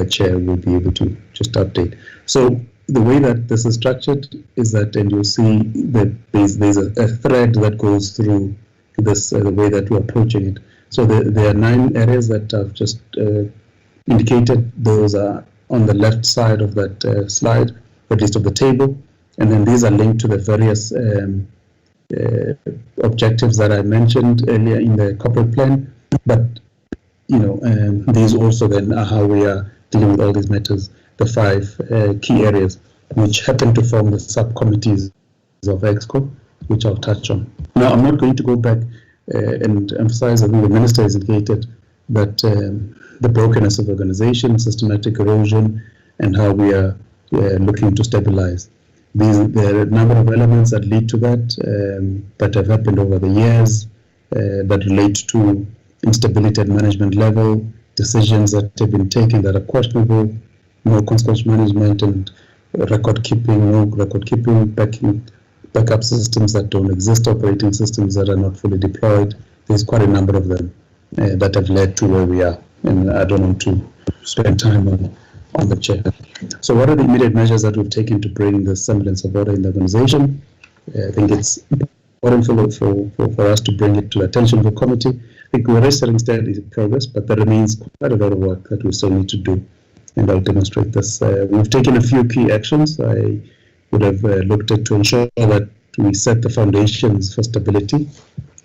Chair will be able to just update. So the way that this is structured is that, and you'll see that there's a thread that goes through this, the way that we're approaching it. So there are 9 areas that I've just indicated. Those are on the left side of that slide, at least of the table. And then these are linked to the various objectives that I mentioned earlier in the corporate plan. But, these also then are how we are dealing with all these matters, the 5 key areas, which happen to form the subcommittees of EXCO, which I'll touch on. Now, I'm not going to go back and emphasize, I think the Minister has indicated that the brokenness of organization, systematic erosion, and how we are looking to stabilize. There are a number of elements that lead to that have happened over the years that relate to instability at management level, decisions that have been taken that are questionable, no consequence management and record keeping, backup systems that don't exist, operating systems that are not fully deployed. There's quite a number of them that have led to where we are, and I don't want to spend time on the chair. So what are the immediate measures that we've taken to bring the semblance of order in the organization? I think it's important for us to bring it to the attention of the committee. I think we're registering steady progress, but there remains quite a lot of work that we still need to do, and I'll demonstrate this. We've taken a few key actions. I would have looked at to ensure that we set the foundations for stability.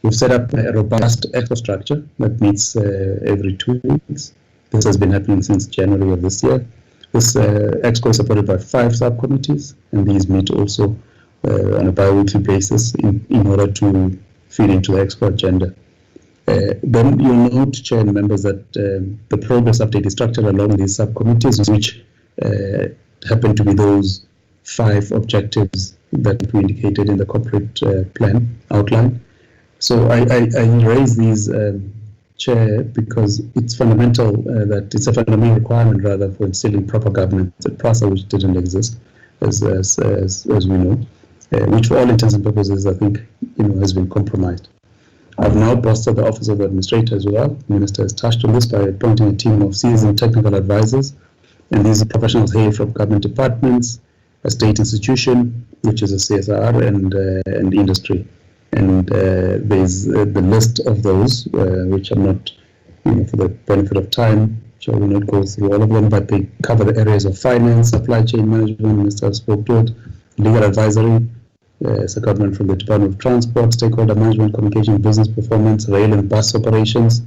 We've set up a robust EXCO structure that meets every 2 weeks. This has been happening since January of this year. This EXCO is supported by 5 subcommittees, and these meet also on a bi-weekly basis in order to feed into the EXCO agenda. Then you'll note, Chair and members, that the progress update is structured along these subcommittees, which happen to be those 5 objectives that we indicated in the corporate plan outline. So I raise these, Chair, because it's fundamental that it's a fundamental requirement rather for instilling proper governance at PRASA, which didn't exist, as we know, which for all intents and purposes I think has been compromised. I've now bolstered the Office of the Administrator as well. The Minister has touched on this by appointing a team of seasoned technical advisors, and these professionals hail from government departments, a state institution, which is a CSR, and industry. And there's the list of those, which I'm not, for the benefit of time, shall we not go through all of them, but they cover the areas of finance, supply chain management, the Minister spoke to it, legal advisory, secondment from the Department of Transport, stakeholder management, communication, business performance, rail and bus operations,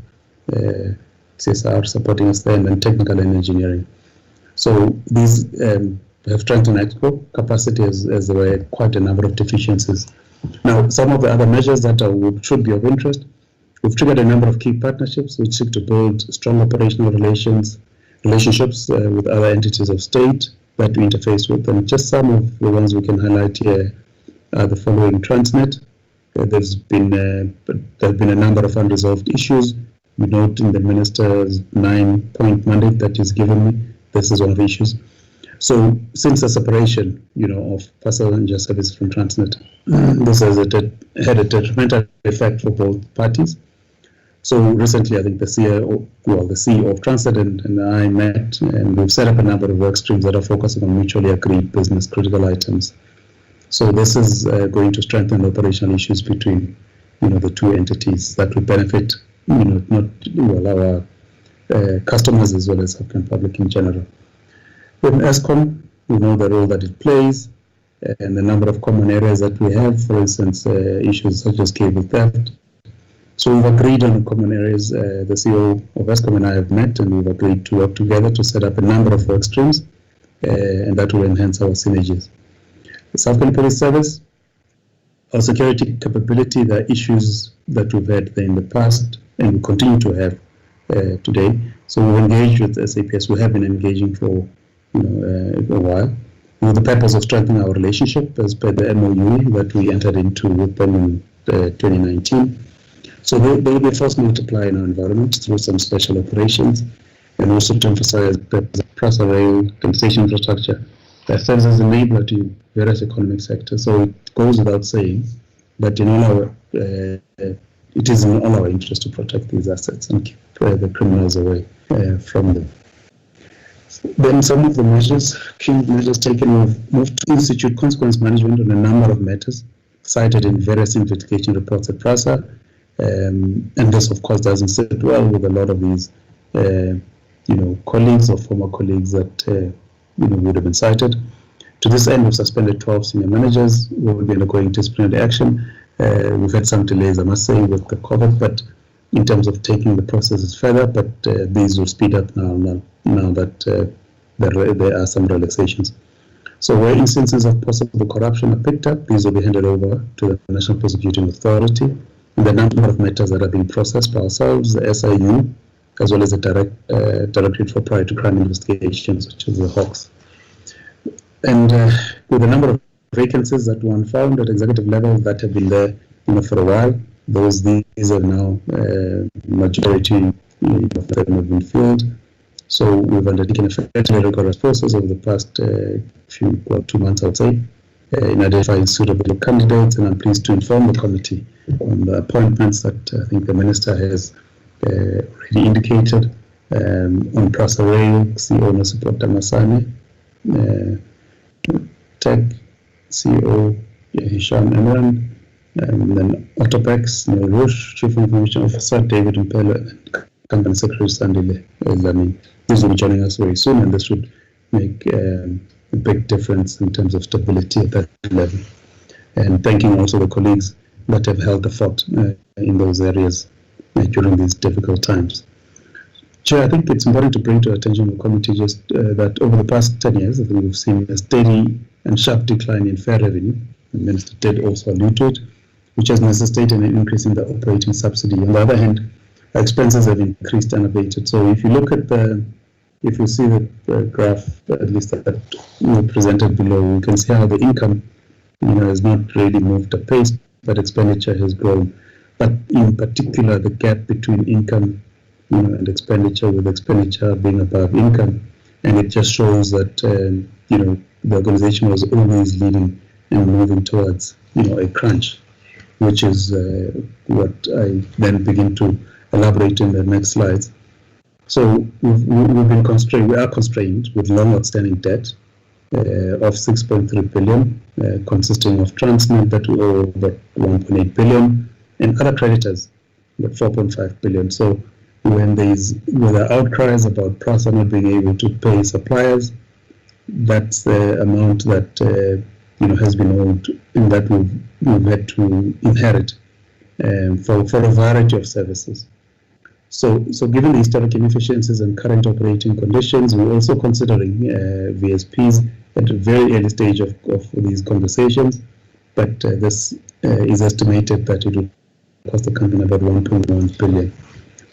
CSR supporting us there, and then technical and engineering. So these have strengthened EXCO capacity as there were quite a number of deficiencies. Now, some of the other measures that should be of interest, we've triggered a number of key partnerships which seek to build strong operational relationships with other entities of state that we interface with. And just some of the ones we can highlight here are the following: Transnet. There have been a number of unresolved issues. We note in the Minister's 9-point mandate that he's given me, this is one of the issues. So since the separation, of passenger service from Transnet, this has had a detrimental effect for both parties. So recently, I think the CEO of Transnet and I met, and we've set up a number of work streams that are focusing on mutually agreed business critical items. So this is going to strengthen operational issues between, the two entities that will benefit, our customers as well as African public in general. With ESCOM, we know the role that it plays and the number of common areas that we have, for instance, issues such as cable theft. So we've agreed on common areas. The CEO of ESCOM and I have met, and we've agreed to work together to set up a number of work streams, and that will enhance our synergies. The South County Police Service, our security capability, the issues that we've had there in the past and we continue to have today. So we've engaged with SAPS. We have been engaging for a while, with the purpose of strengthening our relationship as per the MOU that we entered into with them in 2019. So there will be a force multiplier in our environment through some special operations, and also to emphasize that the PRASA rail compensation infrastructure that serves as an enabler to various economic sectors. So it goes without saying that in all our it is in all our interest to protect these assets and keep the criminals away from them. Then some of the key measures taken, we've moved to institute consequence management on a number of matters cited in various investigation reports at PRASA. And this, of course, doesn't sit well with a lot of these, colleagues or former colleagues that would have been cited. To this end, we've suspended 12 senior managers. We will be undergoing disciplinary action. We've had some delays, I must say, with the COVID, but in terms of taking the processes further. But these will speed up now that there are some relaxations. So where instances of possible corruption are picked up, these will be handed over to the National Prosecuting Authority. And the number of matters that are being processed by ourselves, the SIU, as well as the Directorate for Prior to Crime Investigations, which is the Hawks. And with a number of vacancies that one found at executive level that have been there for a while, these are now majority of them have been filled. So we've undertaken a fairly rigorous process over the past 2 months, I would say, in identifying suitable candidates, and I'm pleased to inform the committee on the appointments that I think the Minister has already indicated. On PRASA Rail, CEO Nosipho Tamasane, Tech CEO Hisham Emran, and then Autopex, Neil Rush, Chief Information Officer David Mpelo, and Company Secretary Sandile Lamin. These will be joining us very soon, and this should make a big difference in terms of stability at that level. And thanking also the colleagues that have held the fort in those areas during these difficult times. Chair, I think it's important to bring to attention the committee just that over the past 10 years, I think we've seen a steady and sharp decline in fare revenue. The Minister did also allude to it, which has necessitated an increase in the operating subsidy. On the other hand, expenses have increased unabated. So if you look at if you see the graph, at least that presented below, you can see how the income, has not really moved apace, but expenditure has grown. But in particular, the gap between income, and expenditure, with expenditure being above income, and it just shows that the organization was always leading and moving towards a crunch, which is what I then begin to elaborate in the next slides. So we've been constrained. We are constrained with long outstanding debt of 6.3 billion, consisting of Transnet that we owe about 1.8 billion, and other creditors about 4.5 billion. So when there are outcries about PRASA not being able to pay suppliers, that's the amount that has been owed, and that we've had to inherit for a variety of services. So given the historic inefficiencies and current operating conditions, we're also considering VSPs at a very early stage of these conversations, but this is estimated that it will cost the company about 1.1 billion.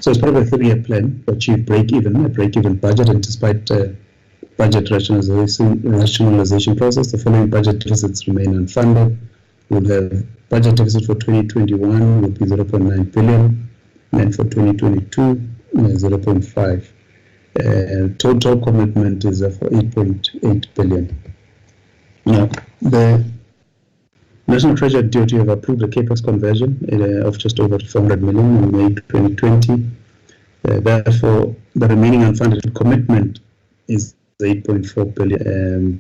So it's part of a 3-year plan to achieve a break-even budget, and despite budget rationalization process, the following budget deficits remain unfunded. We'll have budget deficit for 2021 will be 0.9 billion, and for 2022, 0.5. Total commitment is for 8.8 billion. Now, the National Treasury and DOT have approved a CAPEX conversion of just over 400 million in May 2020. Therefore, the remaining unfunded commitment is 8.4 billion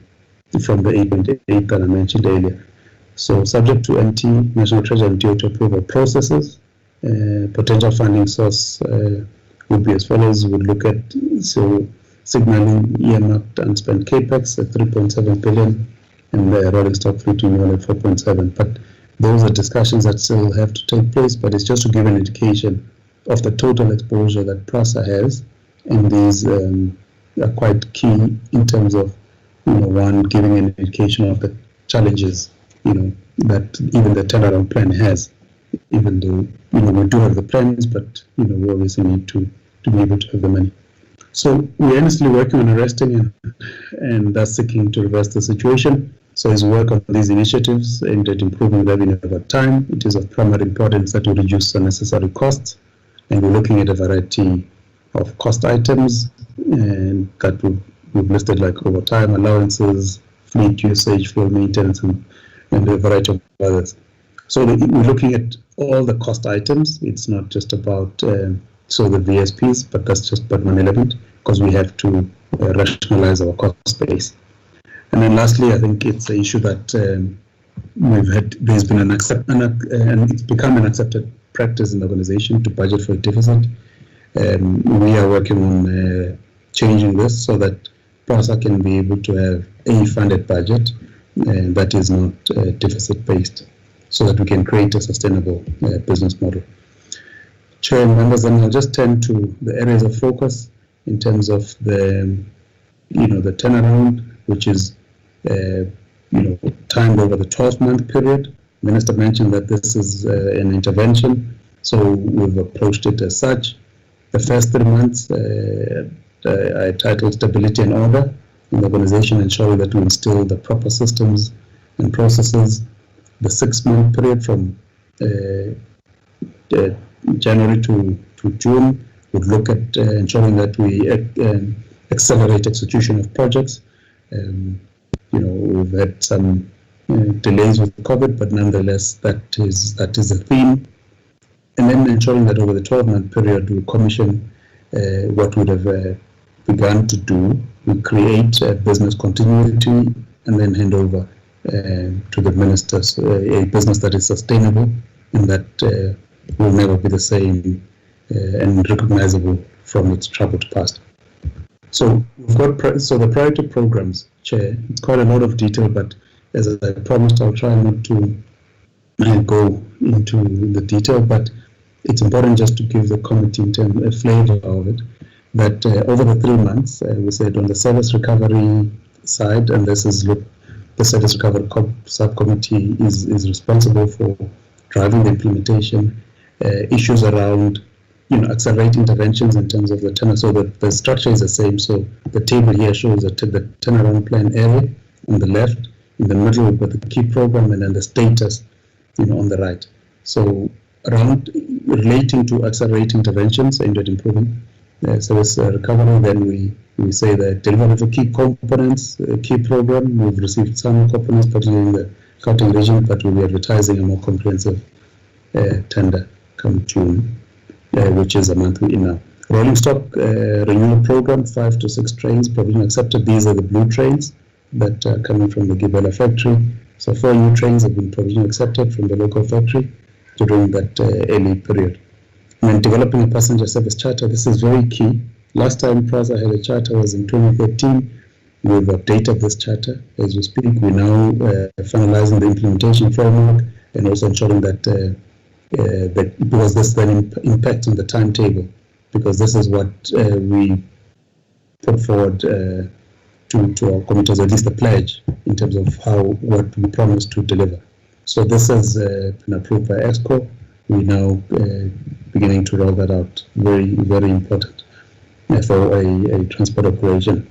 from the 8.8 that I mentioned earlier. So, subject to NT, National Treasury and DOT approval processes, potential funding source would be as follows. We would look at signaling earmarked unspent CAPEX at 3.7 billion, and the rolling stock fleet renewal at 4.7. But those are discussions that still have to take place, but it's just to give an indication of the total exposure that PRASA has, and these are quite key in terms of, one, giving an indication of the challenges, that even the turnaround plan has, even though, we do have the plans, but, we obviously need to be able to have the money. So we're earnestly working on arresting and thus seeking to reverse the situation. So as we work on these initiatives aimed at improving revenue over time, it is of primary importance that we reduce unnecessary costs, and we're looking at a variety of cost items and that we've listed, like overtime allowances, fleet usage, fuel maintenance, and a variety of others. So we're looking at all the cost items. It's not just about the VSPs, but that's just but one element, because we have to rationalize our cost base. And then lastly, I think it's an issue that there's been and it's become an accepted practice in the organization to budget for a deficit. We are working on changing this so that PRASA can be able to have a funded budget that is not deficit based, so that we can create a sustainable business model. Chair and members, and I'll just turn to the areas of focus in terms of the turnaround, which is timed over the 12-month period. Minister mentioned that this is an intervention, so we've approached it as such. The first 3 months I titled Stability and Order in the organization, ensuring that we instill the proper systems and processes. The 6-month period from January to June would look at ensuring that we accelerate execution of projects. We've had some delays with COVID, but nonetheless, that is a theme. And then ensuring that over the 12-month period, we commission what would have begun to do. We create business continuity and then hand over to the ministers a business that is sustainable and that will never be the same and recognizable from its troubled past. So we've got the priority programs, Chair. It's quite a lot of detail, but as I promised, I'll try not to go into the detail, but it's important just to give the committee a flavor of it, that over the 3 months, we said on the service recovery side, and this is the service recovery subcommittee is responsible for driving the implementation, issues around accelerating interventions in terms of the turnaround. So the structure is the same. So the table here shows the turnaround plan area on the left, in the middle we've got the key program, and then the status on the right. So around relating to accelerating interventions aimed at improving service recovery, then we say that delivery of the key components, key program, we've received some components, particularly in the Gauteng region, but we'll be advertising a more comprehensive tender come June, which is a month we're in now. Rolling stock renewal program, 5 to 6 trains, provision accepted. These are the blue trains that are coming from the Gibela factory. So 4 new trains have been provision accepted from the local factory during that early period. And then developing a passenger service charter, this is very key. Last time PRASA had a charter was in 2013. We've updated this charter as we speak. We're now finalizing the implementation framework and also ensuring that because this then impacts on the timetable, because this is what we put forward to our committees, at least the pledge in terms of what we promised to deliver. So this has been approved by EXCO. We're now beginning to roll that out. Very, very important for a transport operation.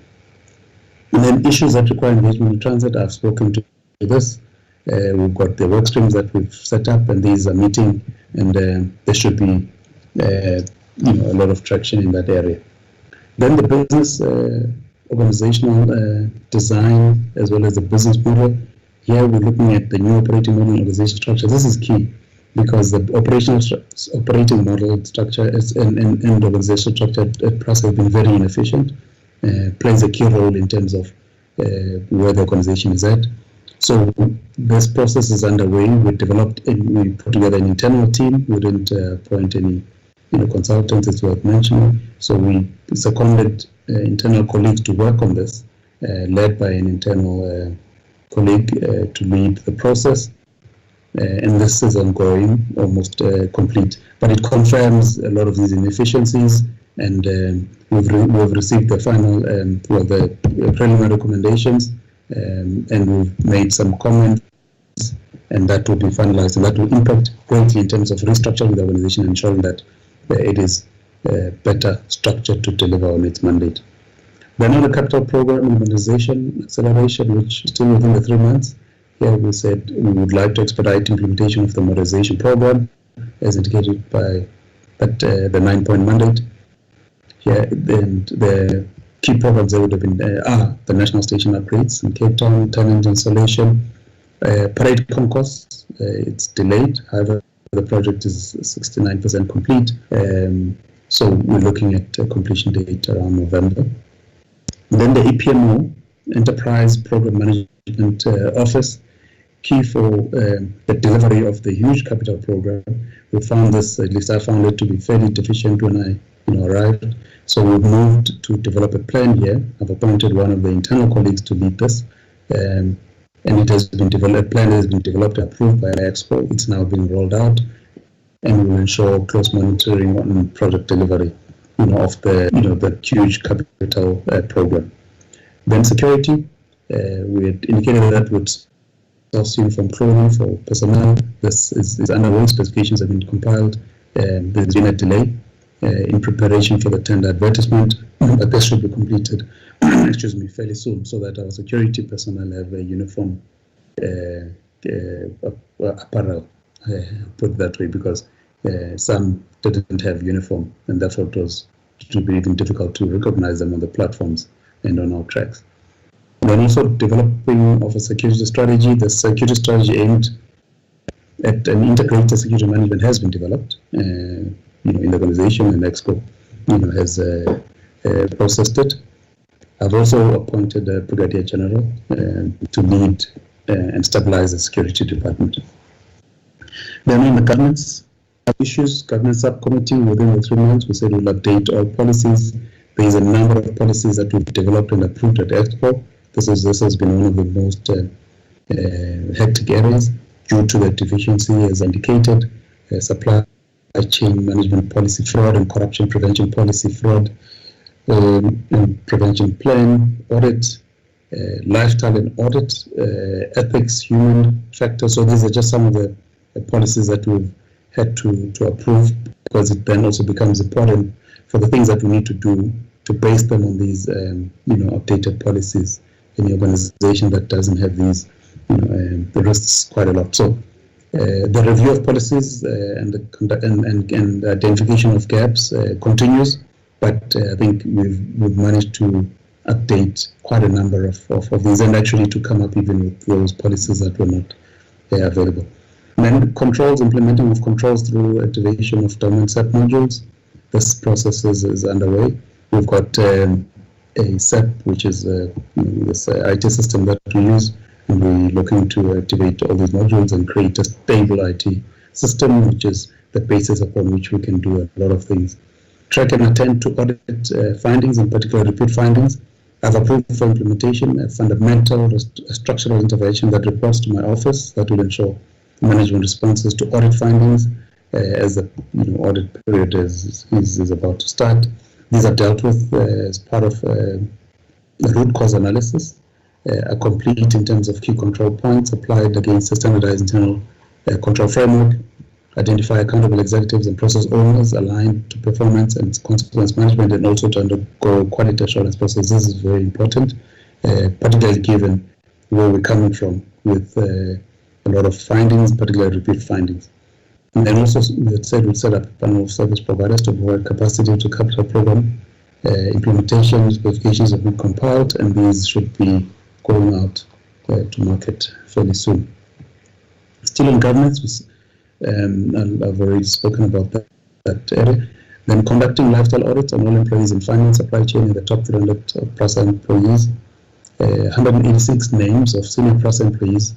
And then issues that require engagement in transit, I've spoken to this. We've got the work streams that we've set up, and these are meeting, and there should be a lot of traction in that area. Then the business organizational design, as well as the business model. Here we're looking at the new operating model and organizational structure. This is key because the operating model structure and organizational structure at PRASA have been very inefficient, plays a key role in terms of where the organization is at. So this process is underway. We put together an internal team. We didn't appoint any consultants, it's worth mentioning. So we seconded internal colleagues to work on this, led by an internal colleague to lead the process. and this is ongoing, almost complete. But it confirms a lot of these inefficiencies, and we've received the final, the preliminary recommendations, and we've made some comments, and that will be finalized, and that will impact greatly in terms of restructuring the organization and ensuring that it is better structured to deliver on its mandate. Then on the capital program implementation acceleration, which is still within the 3 months, here we said we would like to expedite implementation of the modernization program as indicated by the 9-point mandate. Here, the key programs that would have been are the national station upgrades in Cape Town, tenant installation, parade concourse. It's delayed, however, the project is 69% complete. So we're looking at a completion date around November. Then the EPMO, Enterprise Program Management Office, key for the delivery of the huge capital program. We found this, at least I found it to be fairly deficient when I arrived. So we've moved to develop a plan here. I've appointed one of the internal colleagues to lead this. And it has been developed, a plan has been developed and approved by Expo. It's now being rolled out, and we will ensure close monitoring on project delivery, of the huge capital program. Then security, we had indicated that would source uniform clothing for personnel. This is underway. Specifications have been compiled. There's been a delay in preparation for the tender advertisement, but this should be completed, fairly soon, so that our security personnel have a uniform apparel, put it that way, because some didn't have uniform, and therefore it would be even difficult to recognize them on the platforms and on our tracks. Then also developing of a security strategy. The security strategy aimed at an integrated security management has been developed, in the organization, and Expo, has processed it. I've also appointed a Brigadier General to lead and stabilize the security department. Then on the governance issues, governance subcommittee, within the 3 months, we said we'll update all policies. There is a number of policies that we've developed and approved at Expo. This has been one of the most hectic areas due to the deficiency, as indicated, supply chain management policy, fraud and corruption prevention policy, fraud and prevention plan, audit, lifestyle and audit, ethics, human factors. So these are just some of the policies that we've had to approve, because it then also becomes important for the things that we need to do to base them on these updated policies in the organization that doesn't have these the risks quite a lot. So the review of policies and the identification of gaps continues, but I think we've managed to update quite a number of these, and actually to come up even with those policies that were not available. And then controls, implementing of controls through activation of dominant SAP modules. This process is underway. We've got a SAP, which is this IT system that we use, and we're looking to activate all these modules and create a stable IT system, which is the basis upon which we can do a lot of things. Track and attend to audit findings, in particular repeat findings. I've approved for implementation a fundamental structural intervention that reports to my office that will ensure management responses to audit findings as the audit period is about to start. These are dealt with as part of the root cause analysis, are complete in terms of key control points applied against a standardized internal control framework, identify accountable executives and process owners aligned to performance and consequence management, and also to undergo quality assurance process. This is very important, particularly given where we're coming from with a lot of findings, particularly repeat findings. And then also, we said we'd set up a panel of service providers to provide capacity to capital program implementation. Specifications have been compiled, and these should be going out to market fairly soon. Still in governance, I've already spoken about that area. Then conducting lifestyle audits on all employees in finance, supply chain, and the top 300 of PRASA employees. 186 names of senior PRASA employees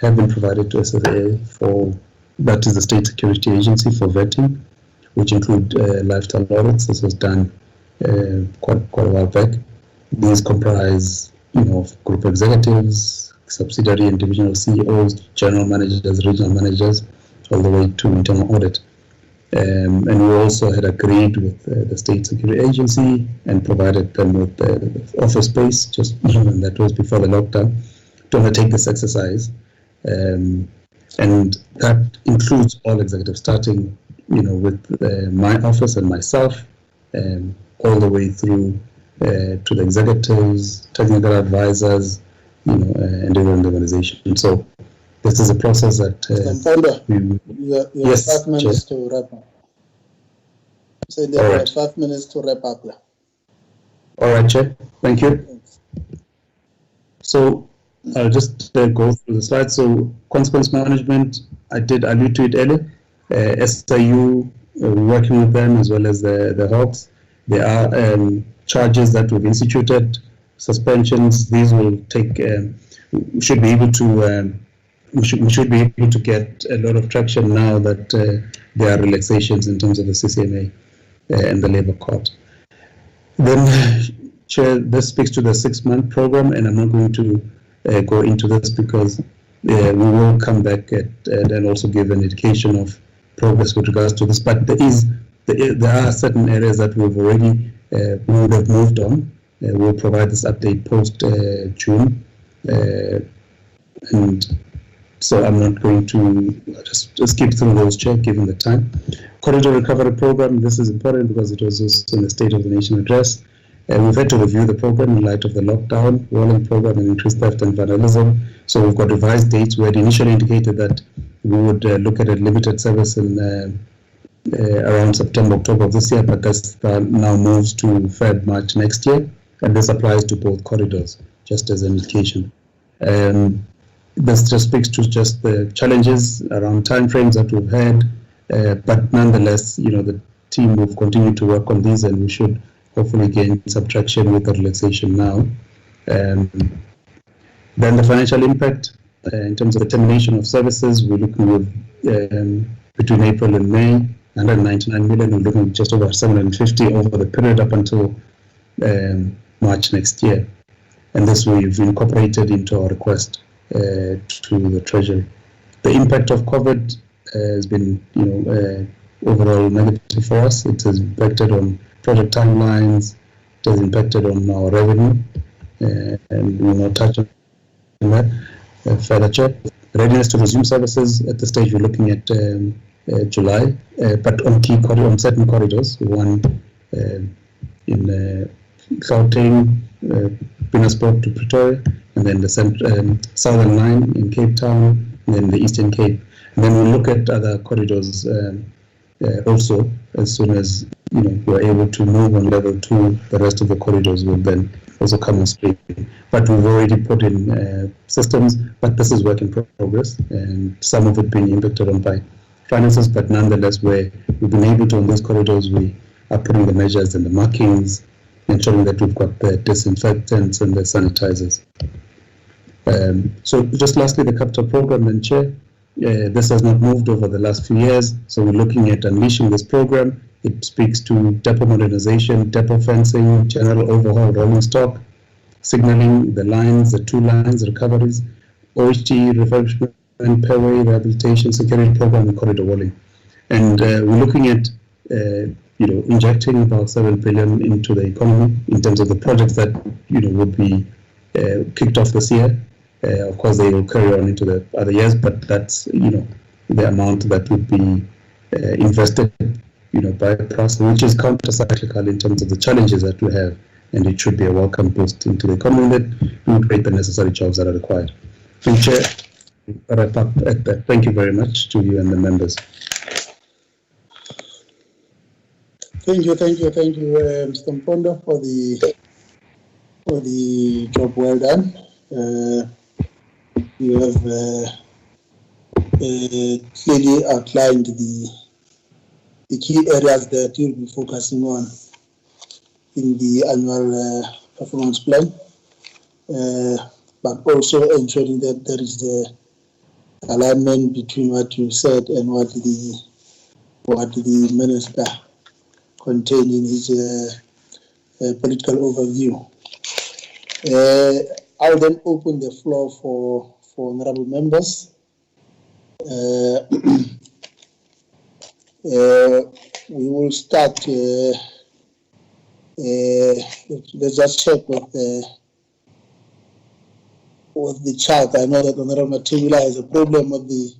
have been provided to SSA that is the State Security Agency, for vetting, which include lifestyle audits. This was done quite a while back. These comprise, of group executives, subsidiary and divisional CEOs, general managers, regional managers, all the way to internal audit. And we also had agreed with the State Security Agency and provided them with office space, just and that was before the lockdown, to undertake this exercise. And that includes all executives, starting with my office and myself, all the way through to the executives, technical advisors, and everyone in the organization. So this is a process that you have yes, 5 minutes Chair. to wrap up. So there All are right. 5 minutes to wrap up. All right, Chair. Thank you. So I'll just go through the slides. So consequence management, I did allude to it earlier. SIU, working with them as well as the Hawks. There are charges that we've instituted, suspensions. These will take. We should be able to. We should be able to get a lot of traction now that there are relaxations in terms of the CCMA and the Labour Court. Then, Chair, this speaks to the 6-month program, and I'm not going to go into this because we will come back and also give an indication of progress with regards to this. But there are certain areas that we've already we would have moved on. We'll provide this update post June, and so I'm not going to just skip through those, Chair, given the time. Corridor recovery program, this is important because it was also in the State of the Nation address. We've had to review the program in light of the lockdown, rolling program, and increased theft and vandalism. So we've got revised dates. We had initially indicated that we would look at a limited service in around September, October of this year, but this now moves to Feb, March next year, and this applies to both corridors, just as an indication. This just speaks to just the challenges around timeframes that we've had, but nonetheless, the team will continue to work on these, and we should hopefully gain some traction with the relaxation now. Then the financial impact, in terms of the termination of services, we're looking with between April and May, 199 million. We're looking at just over 750 over the period up until March next year, and this we've incorporated into our request to the Treasury. The impact of COVID has been, overall negative for us. It has impacted on project timelines. It has impacted on our revenue, and we will not touch on that further. Chair, readiness to resume services at the stage we're looking at July, but on certain corridors. One in Gauteng, Pietersburg to Pretoria, and then the southern line in Cape Town, and then the Eastern Cape. And then we'll look at other corridors also as soon as we're able to move on level 2. The rest of the corridors will then also come on stream. But we've already put in systems, but this is work in progress, and some of it being impacted on by finances. But nonetheless, where we've been able to on those corridors, we are putting the measures and the markings, ensuring that we've got the disinfectants and the sanitizers. So just lastly, the capital program, then, Chair. This has not moved over the last few years, so we're looking at unleashing this program. It speaks to depot modernization, depot fencing, general overhaul, rolling stock, signaling, the lines, the 2 lines, recoveries, OHT, refurbishment, pairway, rehabilitation, security program, and corridor walling. And we're looking at injecting about 7 billion into the economy in terms of the projects that would be kicked off this year. Of course, they will carry on into the other years, but that's the amount that would be invested by PRASA, which is counter-cyclical in terms of the challenges that we have, and it should be a welcome boost into the economy that will create the necessary jobs that are required. Thank you, Chair. I'll wrap up at that. Thank you very much to you and the members. Thank you, Mr. Mpondo, for the job well done. You have clearly outlined the key areas that you'll be focusing on in the annual performance plan, but also ensuring that there is the alignment between what you said and what the minister contained in his political overview. I'll then open the floor for honorable members. We will start. Let's just check with the chart. I know that Honorable Matibula has a problem with the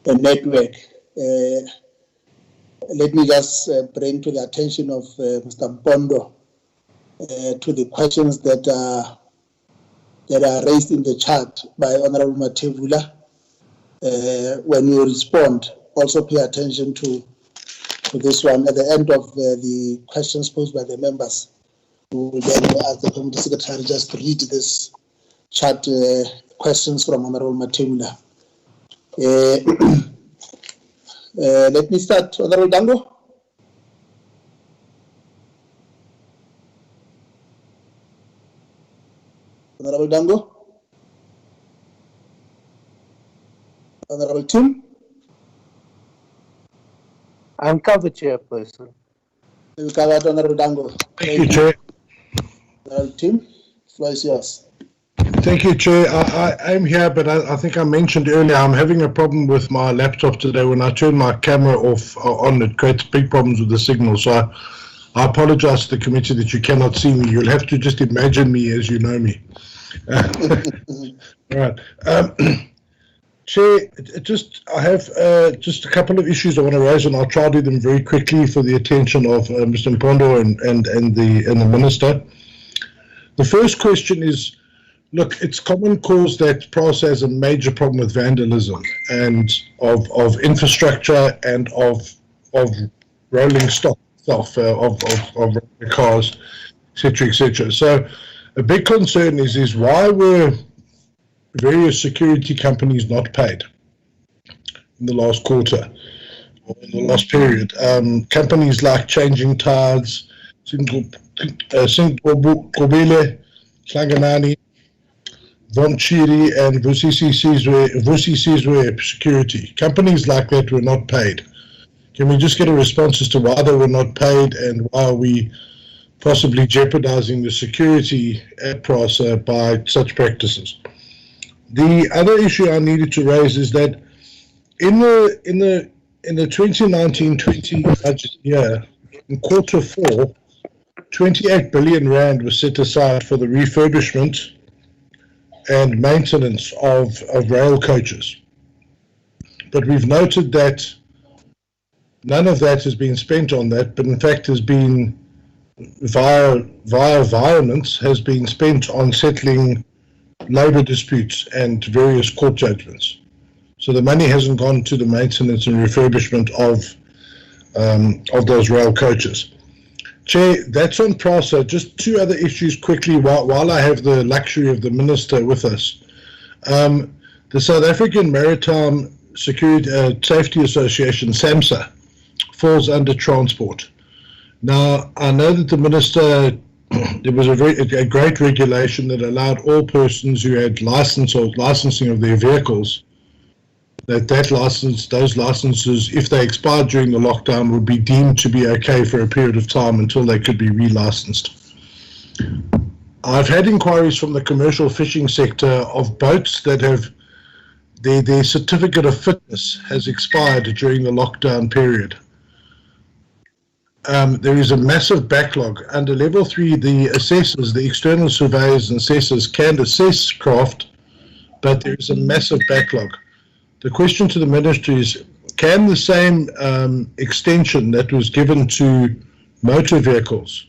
network. Let me just bring to the attention of Mr. Mpondo to the questions that are raised in the chat by Honorable Matibula. When you respond, also pay attention to this one. At the end of the questions posed by the members, we will then ask the Committee Secretary just to read this chat questions from Honorable Matibula. Let me start. Honorable Dango. Honorable Dango. Honorable Tim. I'm covered, Chairperson. You covered, Honorable Dango. Thank you, Chair. Honorable Tim, the floor is yours. Thank you, Chair. I'm here, but I think I mentioned earlier I'm having a problem with my laptop today. When I turn my camera off on, it creates big problems with the signal. So I apologize to the committee that you cannot see me. You'll have to just imagine me as you know me. All right. Chair, I have just a couple of issues I want to raise, and I'll try to do them very quickly for the attention of Mr. Mpondo and the Minister. The first question is, look, it's common cause that PRASA has a major problem with vandalism and of infrastructure and of rolling stock stuff, of cars, etc., etc. So a big concern is why were various security companies not paid in the last quarter or in the last period. Companies like Changing Tides, Kobile, Hlanganani, Vonchiri, and Bongisizwe Security. Companies like that were not paid. Can we just get a response as to why they were not paid and why are we possibly jeopardizing the security at PRASA by such practices? The other issue I needed to raise is that in the 2019-20 budget year, in quarter 4, 28 billion rand was set aside for the refurbishment and maintenance of rail coaches. But we've noted that none of that has been spent on that, but in fact has been via violence has been spent on settling labour disputes and various court judgments. So the money hasn't gone to the maintenance and refurbishment of those rail coaches. Chair, that's on PRASA. Just two other issues quickly while I have the luxury of the Minister with us. The South African Maritime Safety Association, SAMSA, falls under transport. Now, I know that the Minister, there was a great regulation that allowed all persons who had license or licensing of their vehicles, those licenses, if they expired during the lockdown, would be deemed to be okay for a period of time until they could be relicensed. I've had inquiries from the commercial fishing sector of boats that have their certificate of fitness has expired during the lockdown period. There is a massive backlog. Under level 3, the assessors, the external surveyors and assessors can assess craft, but there is a massive backlog. The question to the Ministry is, can the same extension that was given to motor vehicles,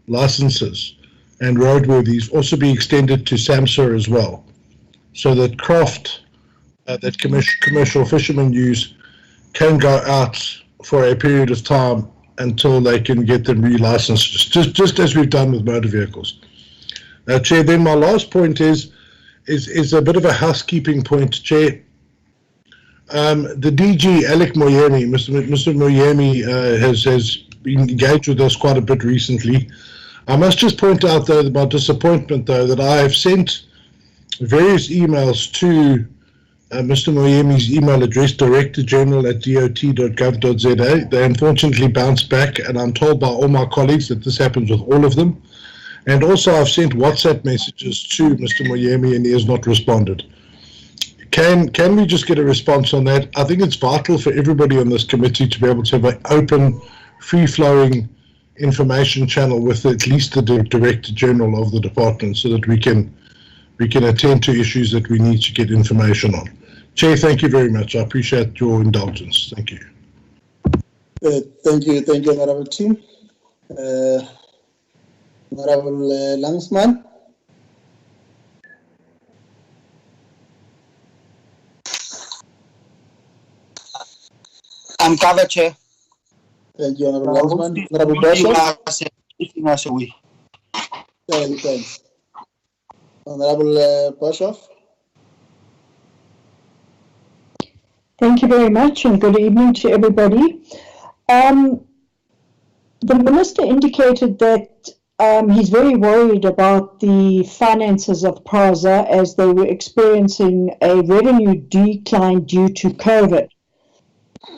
licenses and roadworthies also be extended to SAMSA as well, so that craft that commercial fishermen use can go out for a period of time until they can get them relicensed, just as we've done with motor vehicles. Chair, then my last point is a bit of a housekeeping point, Chair. The DG, Alec Moyemi, Mr. Moyemi has been engaged with us quite a bit recently. I must just point out, though, my disappointment, though, that I have sent various emails to Mr. Moyemi's email address, directorgeneral@dot.gov.za. They unfortunately bounced back, and I'm told by all my colleagues that this happens with all of them. And also I've sent WhatsApp messages to Mr. Moyemi and he has not responded. Can we just get a response on that? I think it's vital for everybody on this committee to be able to have an open, free-flowing information channel with at least the Director General of the department so that we can attend to issues that we need to get information on. Chair, thank you very much. I appreciate your indulgence. Thank you. Thank you, Honorable Team. Honorable Langsman. I'm covered, Chair. Thank you, Honorable Langsman. Honorable Boshoff. Thanks. Honorable Boshoff. Thank you very much and good evening to everybody. The Minister indicated that he's very worried about the finances of PRASA as they were experiencing a revenue decline due to COVID.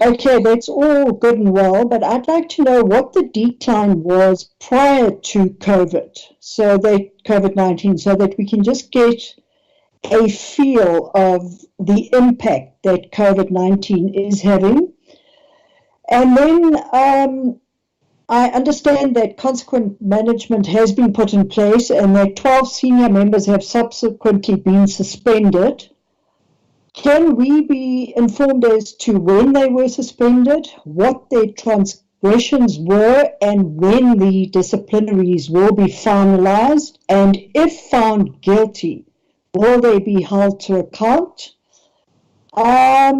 Okay, that's all good and well, but I'd like to know what the decline was prior to COVID-19, so that we can just get a feel of the impact that COVID-19 is having. And then I understand that consequent management has been put in place and that 12 senior members have subsequently been suspended. Can we be informed as to when they were suspended, what their transgressions were, and when the disciplinaries will be finalized? And if found guilty, will they be held to account? I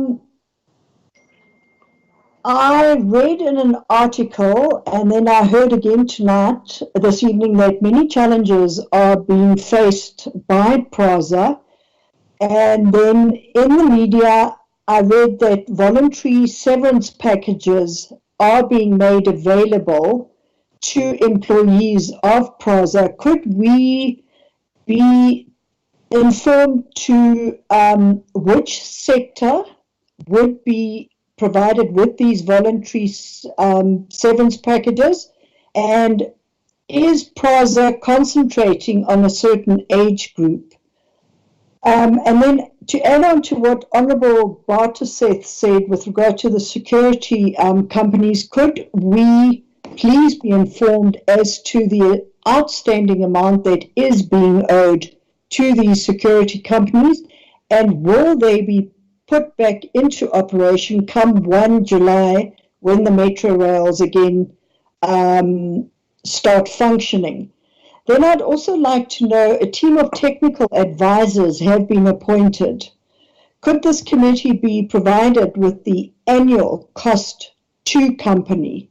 read in an article, and then I heard again this evening, that many challenges are being faced by PRASA. And then in the media, I read that voluntary severance packages are being made available to employees of PRASA. Could we be informed to which sector would be provided with these voluntary severance packages? And is PRASA concentrating on a certain age group? And then to add on to what Honourable Bartoseth said with regard to the security companies, could we please be informed as to the outstanding amount that is being owed to these security companies, and will they be put back into operation come 1 July when the metro rails again start functioning? Then I'd also like to know, a team of technical advisors have been appointed. Could this committee be provided with the annual cost to company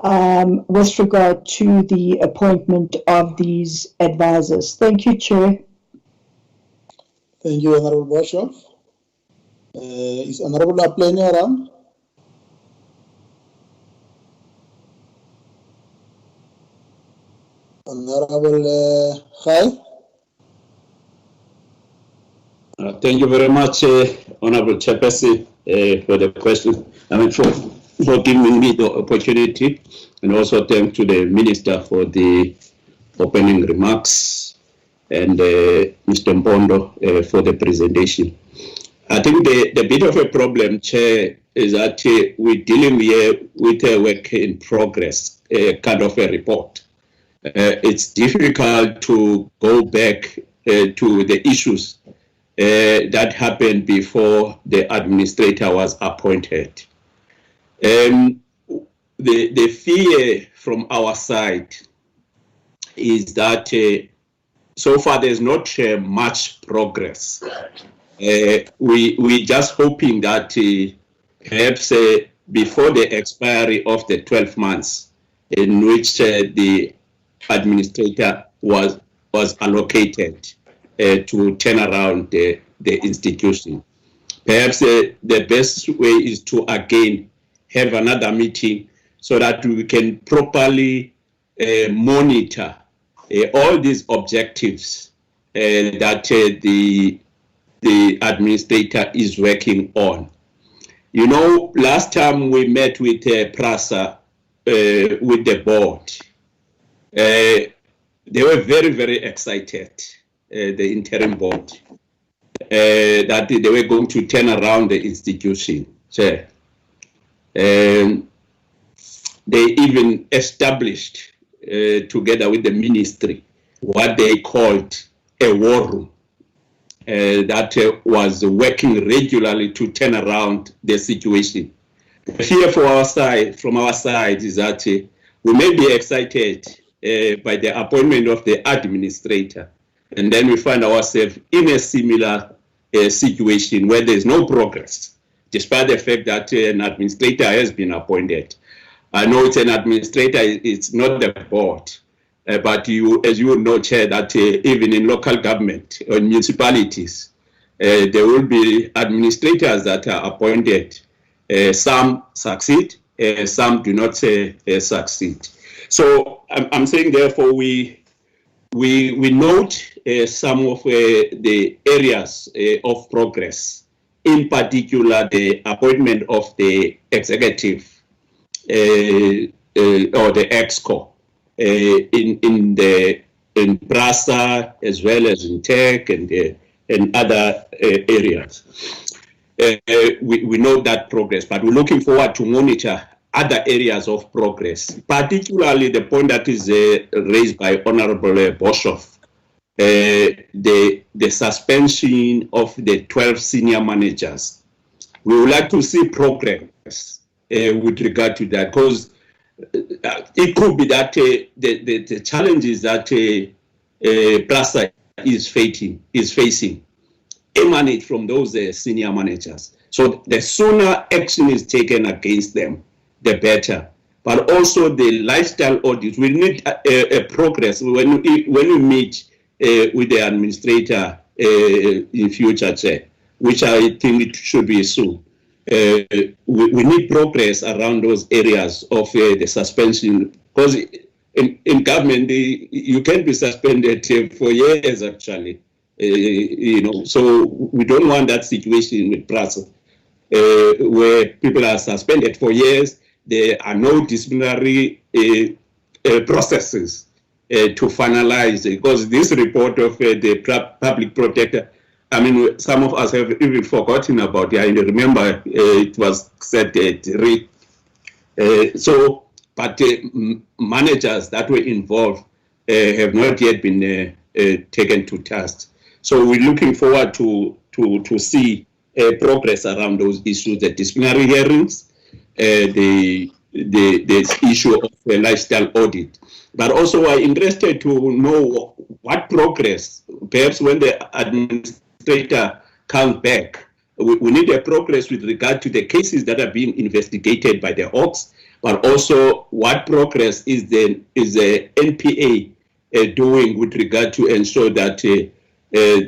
with regard to the appointment of these advisors? Thank you, Chair. Thank you, Honorable Boshoff. Is Honorable Apleni around? Honorable Khai? Thank you very much, Honorable Chairperson, for the question. For giving me the opportunity, and also thank to the Minister for the opening remarks, and Mr. Mpondo for the presentation. I think the bit of a problem, Chair, is that we're dealing here with a work in progress, kind of a report. It's difficult to go back to the issues that happened before the administrator was appointed. The fear from our side is that so far there's not much progress. We're just hoping that perhaps before the expiry of the 12 months in which the administrator was allocated to turn around the institution. Perhaps the best way is to again have another meeting so that we can properly monitor all these objectives that the the administrator is working on. You know, last time we met with PRASA, with the board, they were very, very excited, the interim board, that they were going to turn around the institution. And they even established, together with the ministry, what they called a war room that was working regularly to turn around the situation. The fear from our side, is that we may be excited by the appointment of the administrator, and then we find ourselves in a similar situation where there's no progress, despite the fact that an administrator has been appointed. I know it's an administrator, it's not the board, but you, as you know, Chair, that even in local government or municipalities, there will be administrators that are appointed. Some succeed, some do not succeed. So I'm saying, therefore, we note some of the areas of progress, in particular the appointment of the executive or the EXCO in PRASA as well as in tech and other areas. We know that progress, but we're looking forward to monitor other areas of progress, particularly the point that is raised by Honorable Boshoff, the suspension of the 12 senior managers. We would like to see progress with regard to that, because it could be that the challenges that PRASA is facing emanate from those senior managers. So the sooner action is taken against them, the better. But also the lifestyle audit, we need a progress when we meet with the administrator in future, Chair, which I think it should be soon. We need progress around those areas of the suspension, because in government, you can be suspended for years, actually. You know, so we don't want that situation with PRASA, where people are suspended for years. There are no disciplinary processes to finalize, because this report of the public protector, I mean, some of us have even forgotten about it. I remember it was said but managers that were involved have not yet been taken to task. So we're looking forward to see progress around those issues, the disciplinary hearings, the issue of the lifestyle audit. But also we're interested to know what progress, perhaps when the administrator comes back, we need a progress with regard to the cases that are being investigated by the Hawks, but also what progress is the NPA doing with regard to ensure that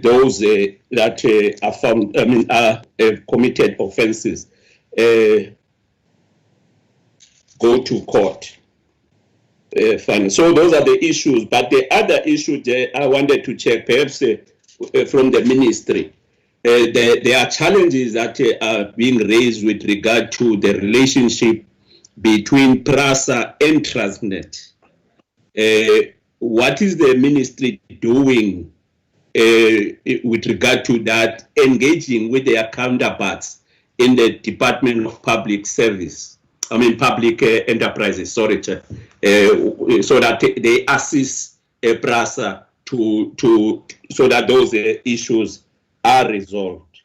those that are found, are committed offences go to court. Fine. So those are the issues. But the other issue I wanted to check, perhaps from the ministry, there are challenges that are being raised with regard to the relationship between PRASA and Transnet. What is the ministry doing with regard to that, engaging with their counterparts in the Department of Public Service, Public Enterprises, so that they assist PRASA so that those issues are resolved.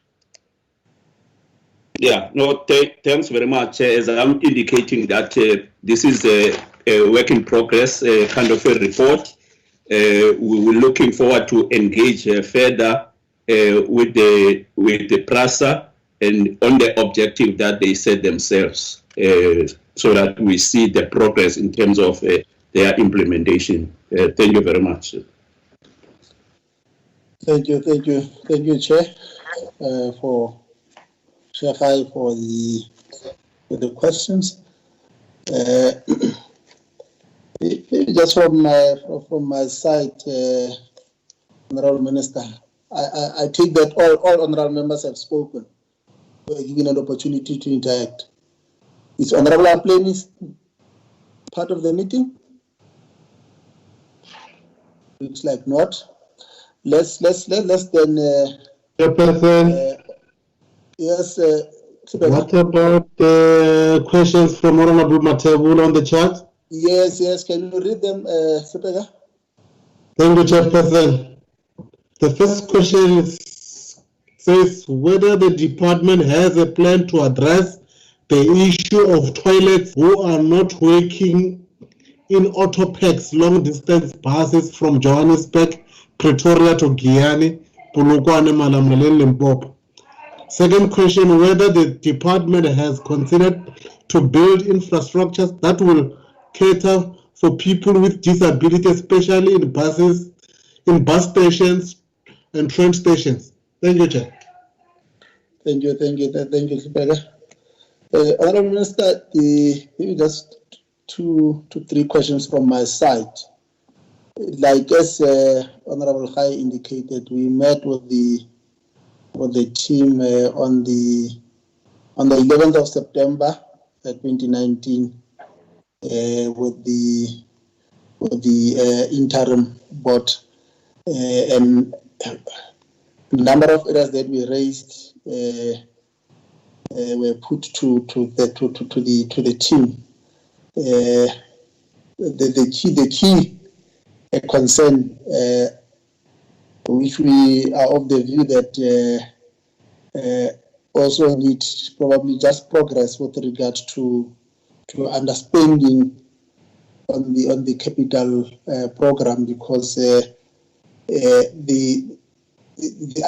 Yeah, no, thanks very much. As I'm indicating that this is a work in progress, kind of a report. We're looking forward to engage further with the PRASA and on the objective that they set themselves, so that we see the progress in terms of their implementation. Thank you very much. Thank you, Chair, for Chair Khai for the questions. Just from my side, Honorable Minister, I take that all honorable members have spoken, given an opportunity to interact. Is Honorable Apleni part of the meeting? Looks like not. Let's then. Chairperson, Yes. what about questions from Honorable Matebula on the chat? Yes. Can you read them, Sepega? Thank you, Chairperson. The first question says whether the department has a plan to address the issue of toilets who are not working in autopacks long distance buses from Johannesburg, Pretoria to Giyani, Polokwane, Malamulele, Limpopo. Second question, whether the department has considered to build infrastructures that will cater for people with disability, especially in buses, in bus stations and train stations. Thank you, Chair. Thank you, Sepega. Honorable Minister, maybe just two to three questions from my side. Like as Honorable Khai indicated, we met with the team on the 11th of September 2019 with the interim board, and the number of areas that we raised were put to the team. The key concern, which we are of the view that also need probably just progress with regard to understanding on the capital program, because the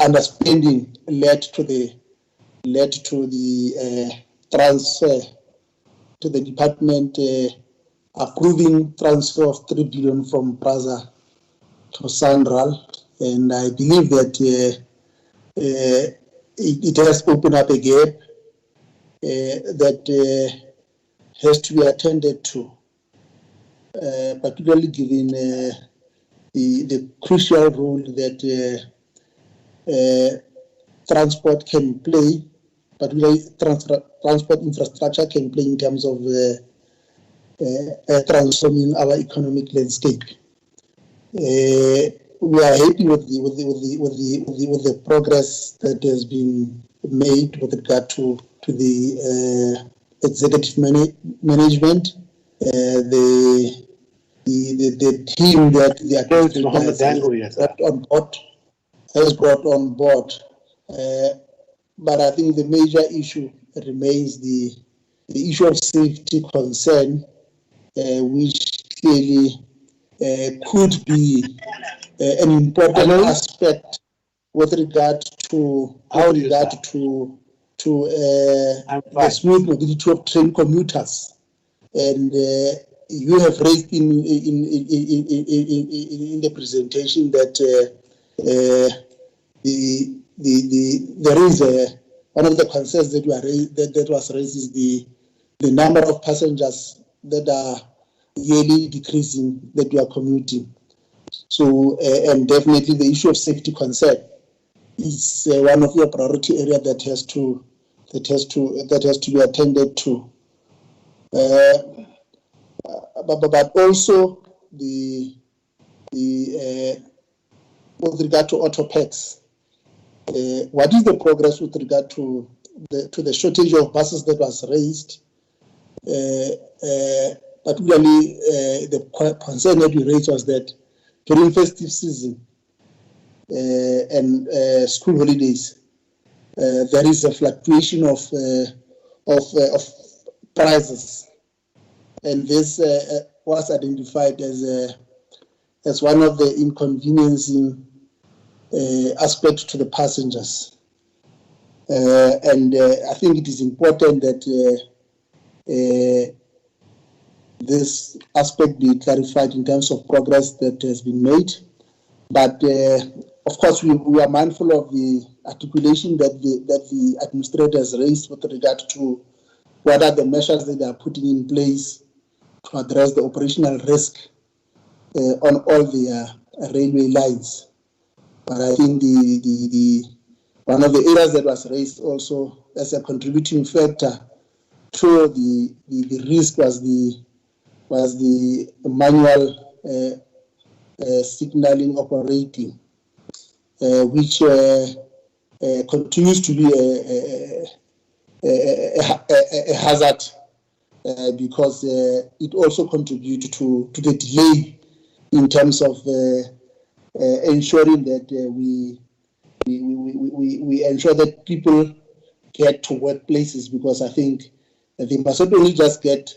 understanding led to the transfer to the department approving transfer of 3 billion from PRASA to Sanral, and I believe that it has opened up a gap that has to be attended to, particularly given the crucial role that transport can play, particularly transport infrastructure can play in terms of transforming our economic landscape. We are happy with the progress that has been made with regard to the executive management, the team that the administrator has brought on board. But I think the major issue remains the issue of safety concern, which clearly could be an important aspect with regard to the smooth mobility of train commuters. And you have raised in the presentation that there is one of the concerns that was raised is the number of passengers that are yearly decreasing that we are commuting. So, and definitely the issue of safety concern is one of your priority areas that has to be attended to. But also with regard to autopacks, what is the progress with regard to the shortage of buses that was raised? Particularly, the concern that we raised was that during festive season and school holidays, there is a fluctuation of prices, and this was identified as one of the inconveniencing aspects to the passengers. And I think it is important that this aspect be clarified in terms of progress that has been made. But of course, we are mindful of the articulation that the administrators raised with regard to what are the measures that they are putting in place to address the operational risk on all the railway lines. But I think the one of the areas that was raised also as a contributing factor to the risk was the manual signaling operating, which continues to be a hazard because it also contributes to the delay in terms of ensuring that we ensure that people get to workplaces, because I think they must not only just get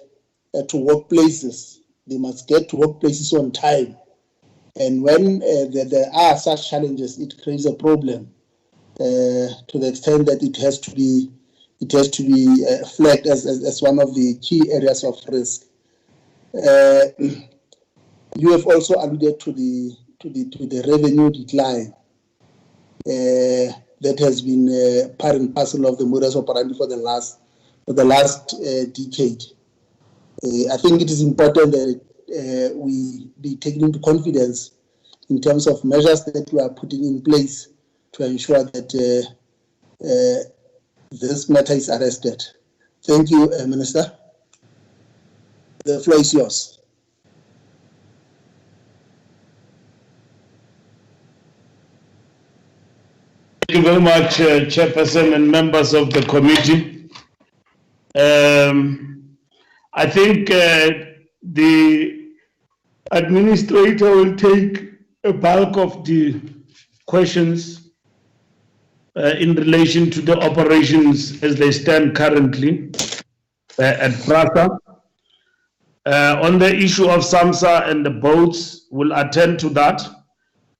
to workplaces, they must get to workplaces on time. And when there are such challenges, it creates a problem to the extent that it has to be flagged as one of the key areas of risk. You have also alluded to the revenue decline that has been part and parcel of the modus operandi for the last decade. I think it is important that we be taken into confidence in terms of measures that we are putting in place to ensure that this matter is arrested. Thank you, Minister. The floor is yours. Thank you very much, Chairperson and members of the committee. I think the administrator will take a bulk of the questions in relation to the operations as they stand currently at PRASA. On the issue of SAMSA and the boats, we'll attend to that.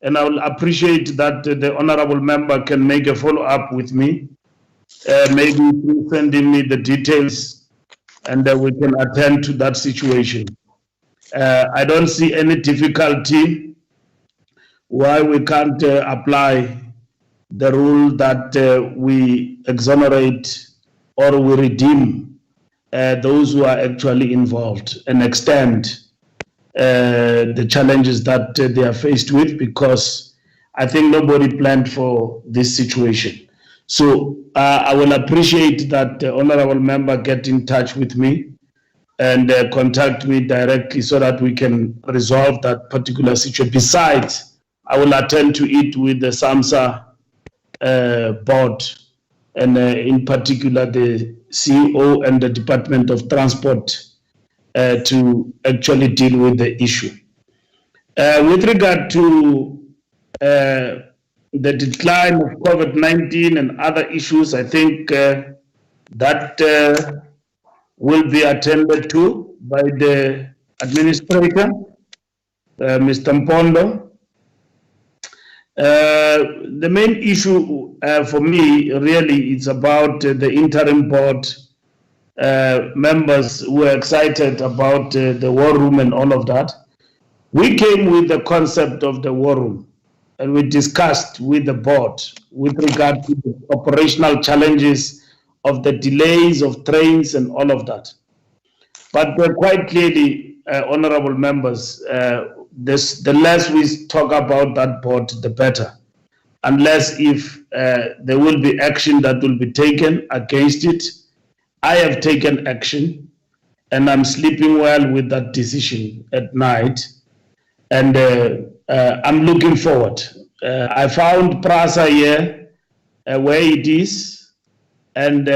And I will appreciate that the honorable member can make a follow-up with me, maybe through sending me the details, and we can attend to that situation. I don't see any difficulty why we can't apply the rule that we exonerate or we redeem those who are actually involved and extend the challenges that they are faced with, because I think nobody planned for this situation. So I will appreciate that the honorable member get in touch with me and contact me directly so that we can resolve that particular situation. Besides, I will attend to it with the SAMSA board, and in particular the CEO and the Department of Transport to actually deal with the issue. With regard to the decline of COVID-19 and other issues, I think that will be attended to by the administrator, Mr. Mpondo. The main issue for me really is about the interim board members who are excited about the war room and all of that. We came with the concept of the war room, and we discussed with the board with regard to the operational challenges of the delays of trains and all of that. But quite clearly, honorable members, the less we talk about that board, the better. Unless if there will be action that will be taken against it. I have taken action, and I'm sleeping well with that decision at night, and I'm looking forward. I found PRASA here where it is, and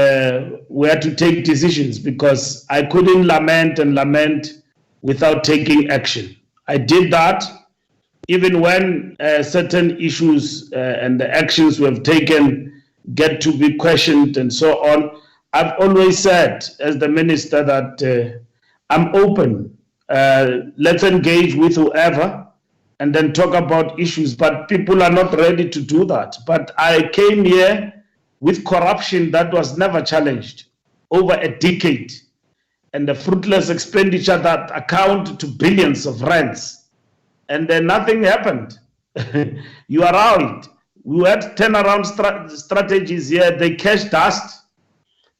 where to take decisions, because I couldn't lament and lament without taking action. I did that even when certain issues and the actions we have taken get to be questioned and so on. I've always said, as the minister, that I'm open. Let's engage with whoever and then talk about issues, but people are not ready to do that. But I came here with corruption that was never challenged over a decade, and the fruitless expenditure that account to billions of rands, and then nothing happened. You are right. We had turnaround strategies here. They cash dust.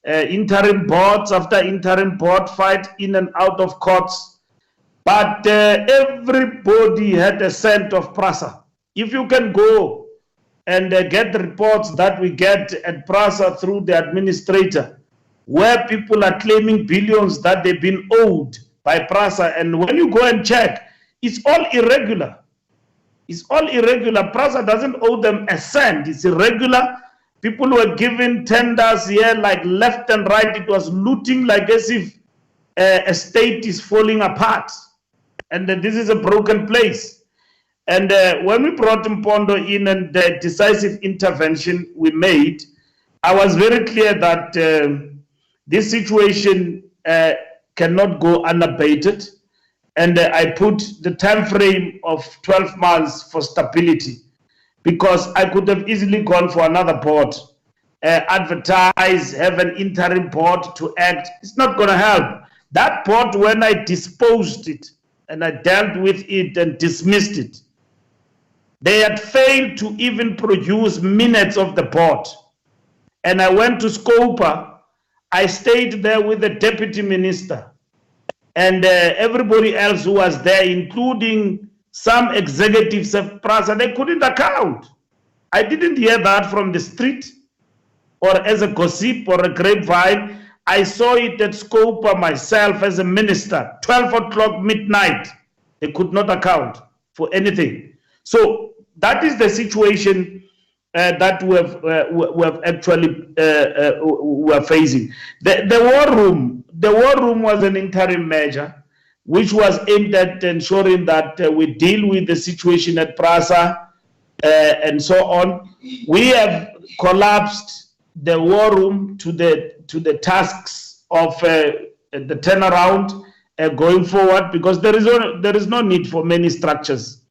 Interim boards after interim board fight in and out of courts, but everybody had a scent of PRASA. If you can go and get the reports that we get at PRASA through the administrator, where people are claiming billions that they've been owed by PRASA. And when you go and check, it's all irregular. It's all irregular. PRASA doesn't owe them a cent. It's irregular. People were given tenders here like left and right. It was looting like as if a state is falling apart. And this is a broken place. And when we brought Mpondo in and the decisive intervention we made, I was very clear that this situation cannot go unabated. And I put the time frame of 12 months for stability, because I could have easily gone for another board, advertise, have an interim board to act. It's not going to help. That board, when I disposed it and I dealt with it and dismissed it, they had failed to even produce minutes of the board. And I went to Scopa. I stayed there with the deputy minister and everybody else who was there, including some executives of PRASA. They couldn't account. I didn't hear that from the street or as a gossip or a grapevine. I saw it at Scopa myself as a minister, 12 o'clock midnight. They could not account for anything. So that is the situation that we have actually we're facing. The war room was an interim measure which was aimed at ensuring that we deal with the situation at PRASA and so on. We have collapsed the war room to the tasks of the turnaround going forward, because there is no need for many structures.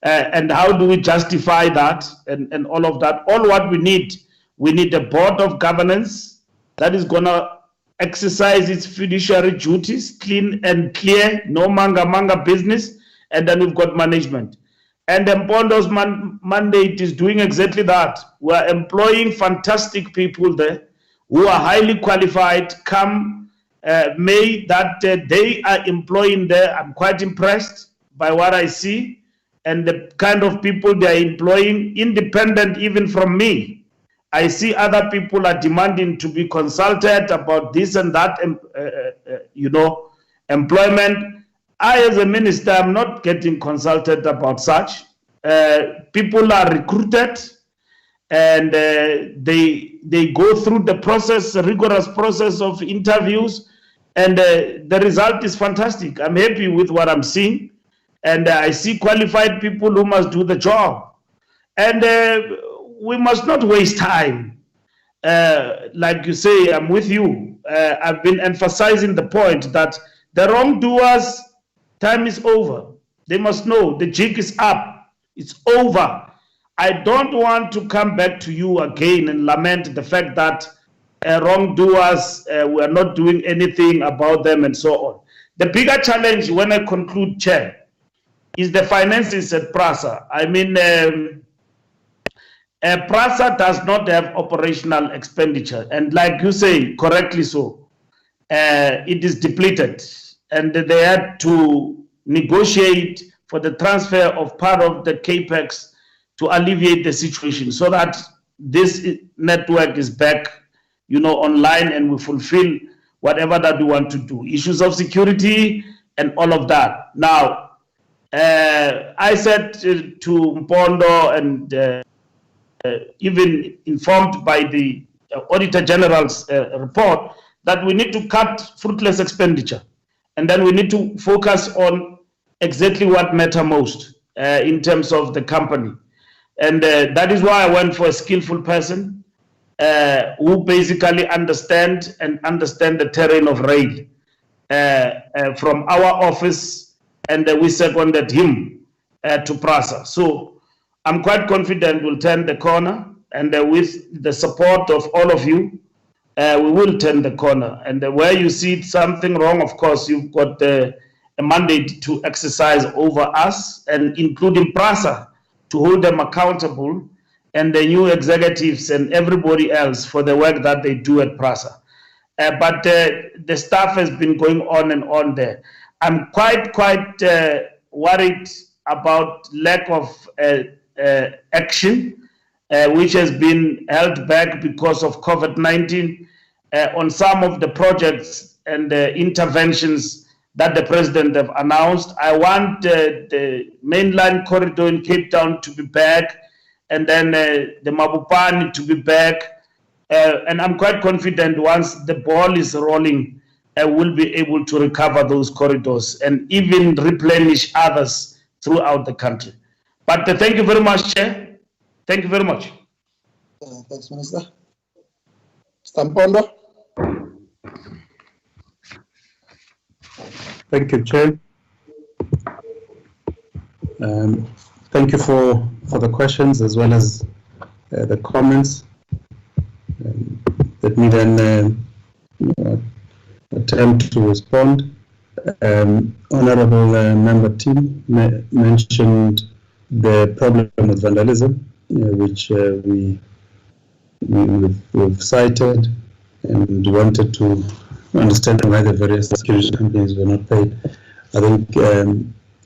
And how do we justify that and all of that? All what we need a board of governance that is going to exercise its fiduciary duties, clean and clear, no manga business, and then we've got management. And Mpondo's mandate is doing exactly that. We're employing fantastic people there who are highly qualified. Come May that they are employing there, I'm quite impressed by what I see and the kind of people they are employing, independent even from me. I see other people are demanding to be consulted about this and that, employment. I, as a minister, am not getting consulted about such. People are recruited and they go through the process, rigorous process of interviews, and the result is fantastic. I'm happy with what I'm seeing, and I see qualified people who must do the job. And we must not waste time. Like you say, I'm with you. I've been emphasizing the point that the wrongdoers, time is over. They must know the jig is up. It's over. I don't want to come back to you again and lament the fact that wrongdoers, we are not doing anything about them and so on. The bigger challenge, when I conclude, Chair, is the finances at PRASA. I mean, PRASA does not have operational expenditure, and like you say, correctly so, it is depleted, and they had to negotiate for the transfer of part of the capex to alleviate the situation, so that this network is back, online, and we fulfill whatever that we want to do. Issues of security and all of that. Now, I said to Mpondo and even informed by the Auditor General's report that we need to cut fruitless expenditure, and then we need to focus on exactly what matters most in terms of the company. And that is why I went for a skillful person who basically understand the terrain of rail from our office, and we seconded him to PRASA. So I'm quite confident we'll turn the corner, and with the support of all of you, we will turn the corner. And where you see something wrong, of course, you've got a mandate to exercise over us, and including PRASA, to hold them accountable, and the new executives and everybody else for the work that they do at PRASA. But the stuff has been going on and on there. I'm quite worried about lack of action which has been held back because of COVID-19 on some of the projects and interventions that the president have announced. I want the mainline corridor in Cape Town to be back, and then the Mabopane to be back. And I'm quite confident once the ball is rolling, we'll be able to recover those corridors and even replenish others throughout the country. But thank you very much, Chair. Thank you very much. Thanks, Minister. Mr. Mpondo. Thank you, Chair. Thank you for the questions as well as the comments. Let me then attempt to respond. Honorable Member Team mentioned the problem with vandalism, which we've cited and wanted to understand why the various security companies were not paid. I think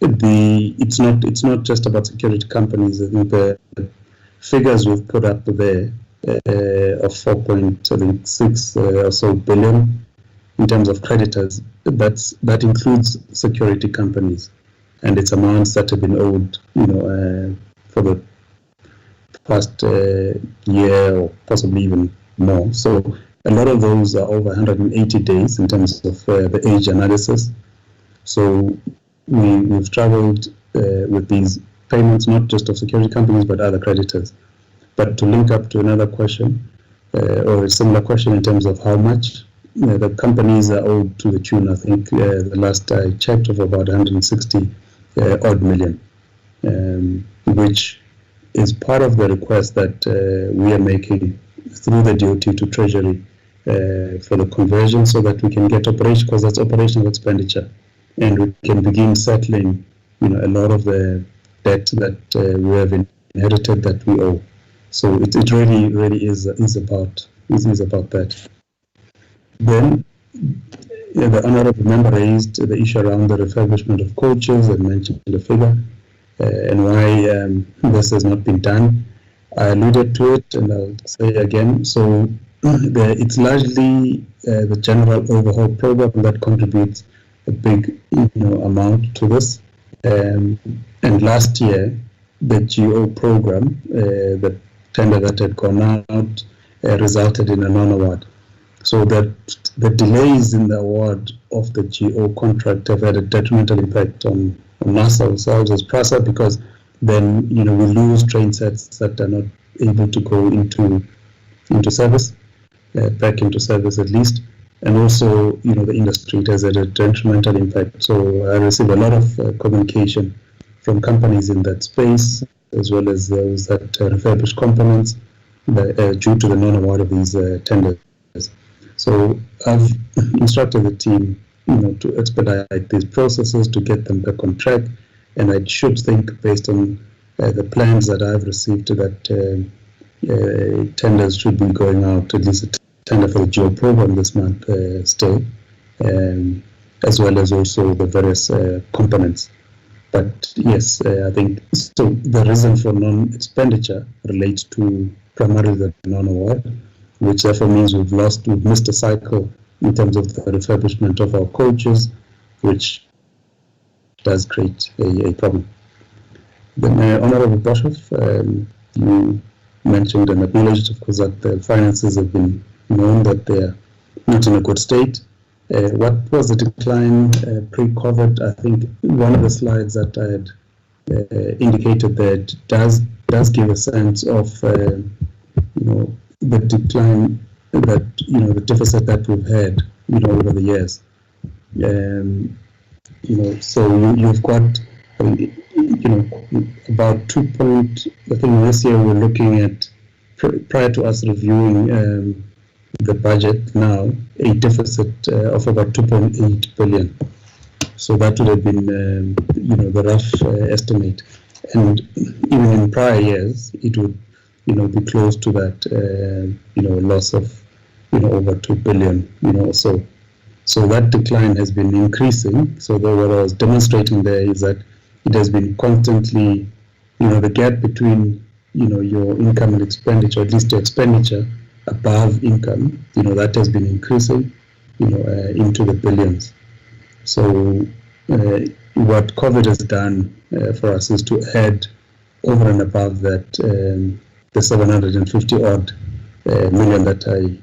it's not just about security companies. I think the figures we've put up there of 4.6 or so billion in terms of creditors, that includes security companies, and it's amounts that have been owed, for the past year or possibly even more. So a lot of those are over 180 days in terms of the age analysis. So we've traveled with these payments, not just of security companies, but other creditors. But to link up to another question, or a similar question in terms of how much, the companies are owed to the tune, I think the last I checked, of about 160 odd million, which is part of the request that we are making through the DOT to Treasury for the conversion, so that we can get operation, because that's operational expenditure, and we can begin settling, a lot of the debt that we have inherited that we owe. So it really is about that. Then the honourable member raised the issue around the refurbishment of coaches and mentioned the figure and why this has not been done. I alluded to it, and I'll say again. So it's largely the general overhaul program that contributes a big amount to this. And last year, the GO program, the tender that had gone out, resulted in a non-award. So that the delays in the award of the GO contract have had a detrimental impact on us ourselves as PRASA, because then we lose train sets that are not able to go into service, back into service at least, and also the industry, it has had a detrimental impact. So I receive a lot of communication from companies in that space, as well as those that refurbish components due to the non-award of these tenders. So I've instructed the team, to expedite these processes to get them back on track, and I should think, based on the plans that I've received, that tenders should be going out, at least a tender for the GO program this month still, as well as also the various components. But yes, I think so. The reason for non-expenditure relates to primarily the non-award, which therefore means we've missed a cycle in terms of the refurbishment of our coaches, which does create a problem. Then, Honourable Boshoff, you mentioned and acknowledged, of course, that the finances have been known that they're not in a good state. What was the decline pre-COVID? I think one of the slides that I had indicated that does give a sense of the decline, that the deficit that we've had over the years. So you've got about 2 point. I think this year we're looking at, prior to us reviewing the budget now, a deficit of about 2.8 billion. So that would have been the rough estimate, and even in prior years it would be close to that loss of over 2 billion so that decline has been increasing. So what I was demonstrating there is that it has been constantly the gap between your income and expenditure, at least your expenditure above income, that has been increasing, into the billions. So what COVID has done for us is to add over and above that the 750 odd million that I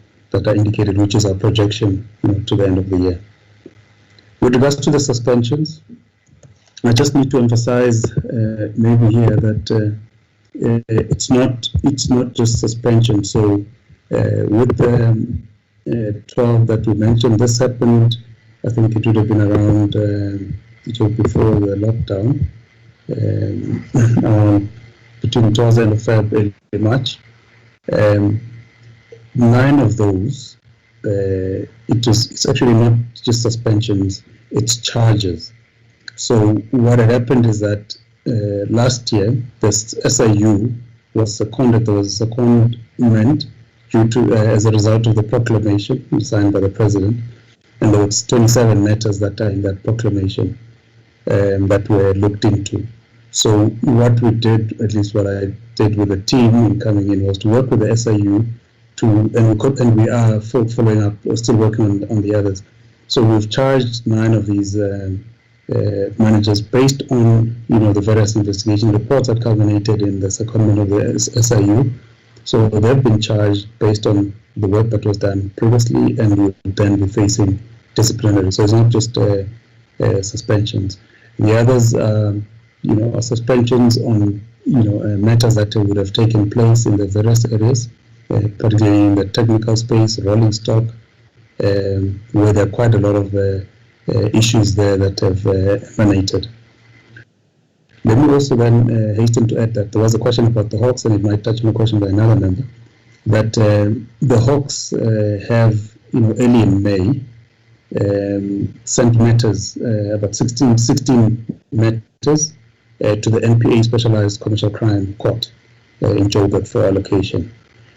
indicated, which is our projection to the end of the year. With regards to the suspensions, I just need to emphasize maybe here that it's not just suspension. So with the 12 that we mentioned, this happened, I think it would have been around before the lockdown, between 2000 and February, March. 9 of those, it's actually not just suspensions, it's charges. So what had happened is that last year, this SIU was seconded. There was a secondment due to, as a result of the proclamation signed by the president, and there was 27 matters that are in that proclamation that were looked into. So what we did, at least what I did with the team in coming in, was to work with the SIU and we are following up, still working on the others. So we've charged 9 of these managers based on the various investigation reports that culminated in the secondment of the SIU. So they've been charged based on the work that was done previously, and will then be facing disciplinary. So it's not just suspensions. The others, are suspensions on matters that would have taken place in the various areas, particularly in the technical space, rolling stock, where there are quite a lot of issues there that have emanated. Let me also then hasten to add that there was a question about the Hawks, and it might touch on a question by another member, that the Hawks have, early in May, sent matters, about 16 matters, to the NPA Specialized Commercial Crime Court in Joburg for allocation.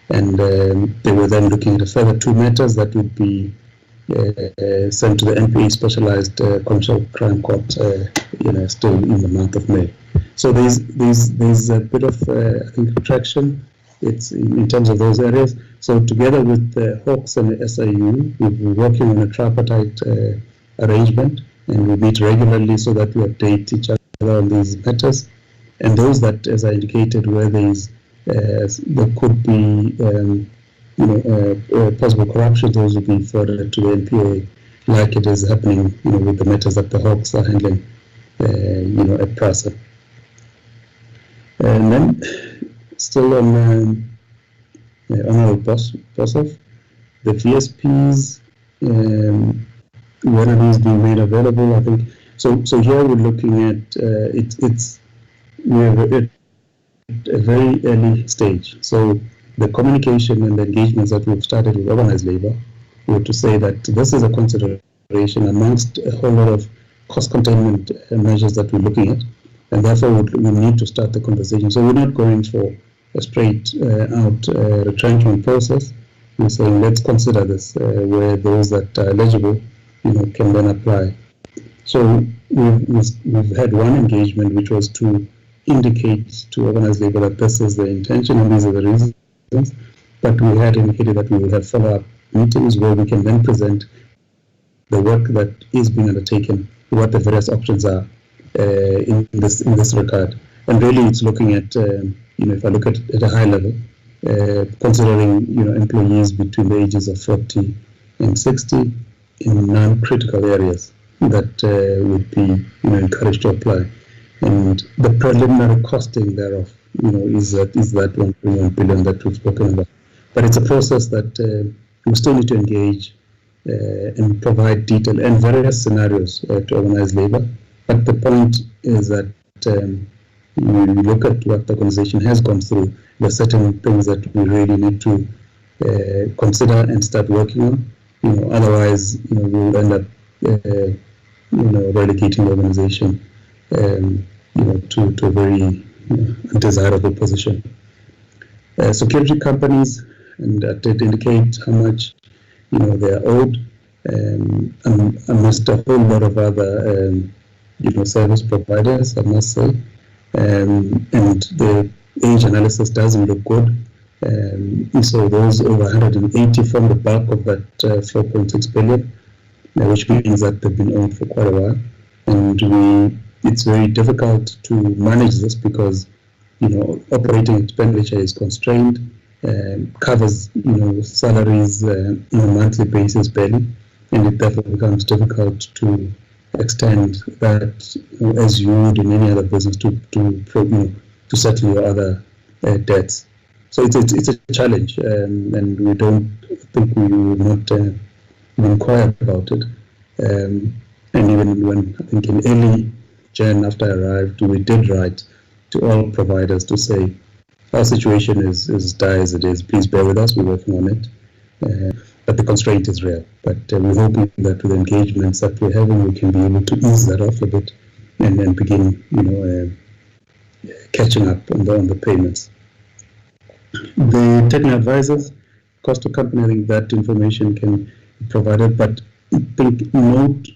And they were then looking at a further 2 matters that would be sent to the NPA Specialized Commercial Crime Court, still in the month of May. So there's a bit of, I think, traction. It's in terms of those areas. So together with the Hawks and the SIU, we've been working on a tripartite arrangement, and we meet regularly so that we update each other on these matters. And those that, as I indicated, where there could be possible corruption, those will be forwarded to the NPA, like it is happening with the matters that the Hawks are handling at PRASA. And then still on Honorable Boshoff, the VSPs, when are these being made available? I think so here we're looking at we're at a very early stage. So the communication and the engagements that we've started with organized labor were to say that this is a consideration amongst a whole lot of cost containment measures that we're looking at, and therefore we need to start the conversation. So we're not going for a straight out retrenchment process. We're saying let's consider this, where those that are eligible can then apply. So we've had one engagement, which was to indicate to organized labor that this is the intention and these are the reasons, but we had indicated that we will have follow-up meetings where we can then present the work that is being undertaken, what the various options are in this regard. And really it's looking at, if I look at a high level, considering employees between the ages of 40 and 60 in non-critical areas that would be encouraged to apply. And the preliminary costing thereof, is that 1.1 billion that we've spoken about. But it's a process that we still need to engage and provide detail and various scenarios to organized labor. But the point is that we look at what the organization has gone through. There are certain things that we really need to consider and start working on. Otherwise, we'll end up, relegating the organization, to a very undesirable position. Security companies, and I did indicate how much they are owed, amongst a whole lot of other service providers, I must say, and the age analysis doesn't look good. So those over 180 form the bulk of that 4.6 billion, which means that they've been owned for quite a while. And it's very difficult to manage this because, operating expenditure is constrained, covers, salaries on a monthly basis barely, and it therefore becomes difficult to extend that as you would in any other business to settle your other debts. So it's a challenge, and we don't think we will not inquire about it. And even when I think in early Jan after I arrived, we did write to all providers to say our situation is dire as it is. Please bear with us. We're working on it. But the constraint is real. But we're hoping that with the engagements that we're having, we can be able to ease that off a bit and then begin, catching up on the payments. The technical advisors, cost of company, I think that information can be provided. But I think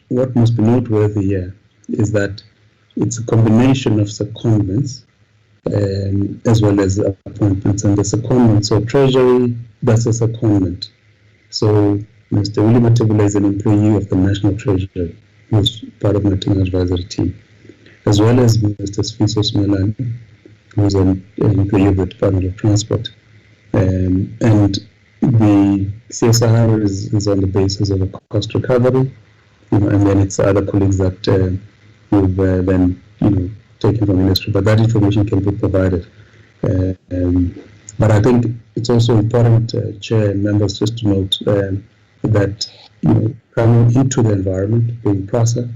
what must be noteworthy here is that it's a combination of secondments as well as appointments. And the secondment, so Treasury, that's a secondment. So Mr. William Matebula is an employee of the National Treasury, who's part of my technical advisory team, as well as Mr. Sfiso Smelani, who's an employee of the Department of Transport. And the CSR is on the basis of a cost recovery, and then it's other colleagues that we've then, taken from industry. But that information can be provided. But I think it's also important, Chair and members, just to note that, coming into the environment, being PRASA,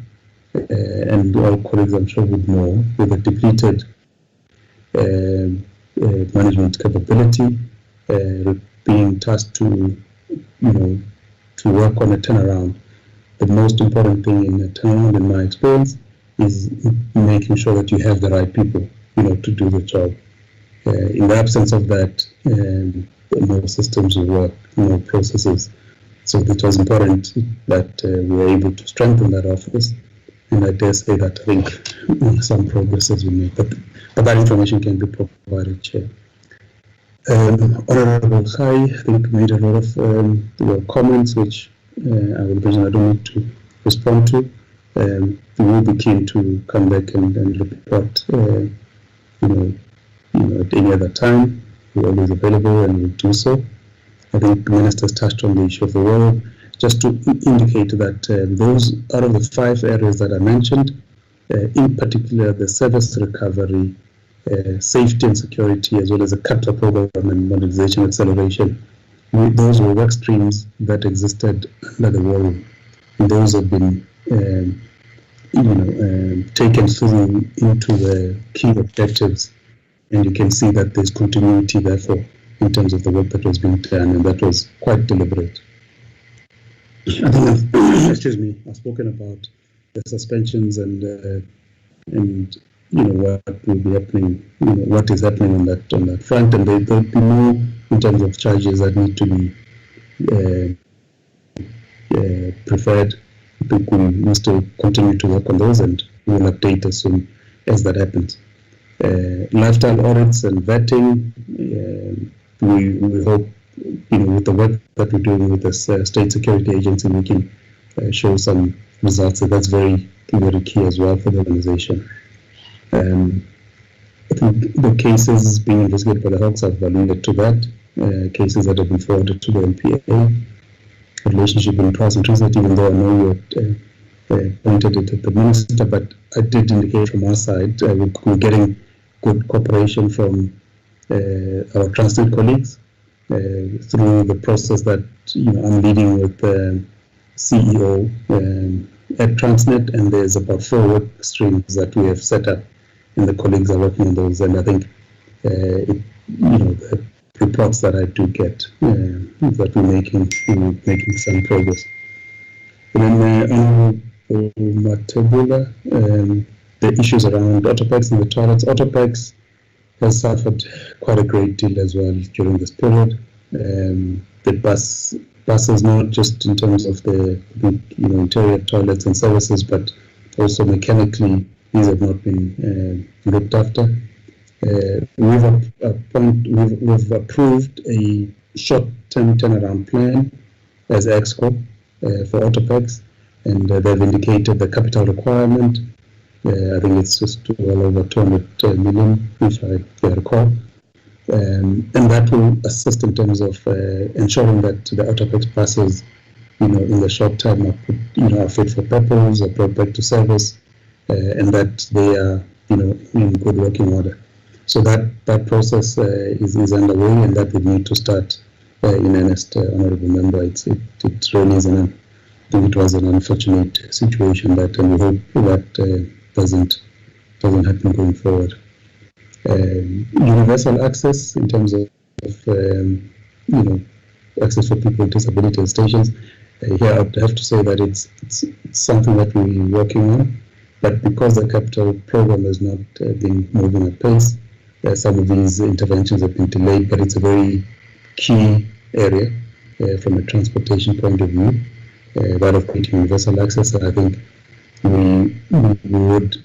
and all colleagues I'm sure would know, with a depleted management capability, being tasked to work on a turnaround. The most important thing in a turnaround, in my experience, is making sure that you have the right people, to do the job. In the absence of that, no systems will work, no processes. So it was important that we were able to strengthen that office, and I dare say that I think some progress has been made. But that information can be provided, Chair. Honorable Khai, I think, made a lot of your comments, which I would imagine I don't need to respond to. We will be keen to come back and report, at any other time. We're always available and we'll do so. I think the Minister's touched on the issue of the wall. Just to indicate that those out of the 5 areas that I mentioned, in particular the service recovery, safety and security, as well as the capital program and modernization acceleration, those were work streams that existed under the war room. And those have been taken through into the key objectives, and you can see that there's continuity, therefore, in terms of the work that was being done, and that was quite deliberate. I think I've spoken about the suspensions and what will be happening, what is happening on that front, and there'll be more in terms of charges that need to be preferred. I think we must continue to work on those, and we will update as soon as that happens. Lifestyle audits and vetting, we hope, with the work that we're doing with the State Security Agency, we can show some results. So that's very, very key as well for the organization. I think the cases being investigated by the Hawks have alluded to that, cases that have been forwarded to the NPA. Relationship in PRASA and Transit, even though I know you pointed it at the Minister, but I did indicate from our side we're getting good cooperation from our Transit colleagues through the process that I'm leading with the CEO at Transnet, and there's about 4 work streams that we have set up, and the colleagues are working on those. And I think the reports that I do get that we're making some progress. And then Matebula, the issues around autoparks and the toilets. Autoparks has suffered quite a great deal as well during this period. The buses, not just in terms of the interior toilets and services, but also mechanically, these have not been looked after. We've approved a short-term turnaround plan as EXCO for Autopex, and they've indicated the capital requirement. I think it's just well over 200 million, if I recall. And that will assist in terms of ensuring that the Autopex buses, in the short term are fit for purpose, are brought back to service, and that they are, in good working order. So that process is underway, and that would need to start in earnest, Honourable Member. It really is I think it was an unfortunate situation and we hope that doesn't happen going forward. Universal access in terms of access for people with disability stations. Here I'd have to say that it's something that we're working on, but because the capital program has not been moving at pace, some of these interventions have been delayed, but it's a very key area from a transportation point of view, that of creating universal access. And I think we would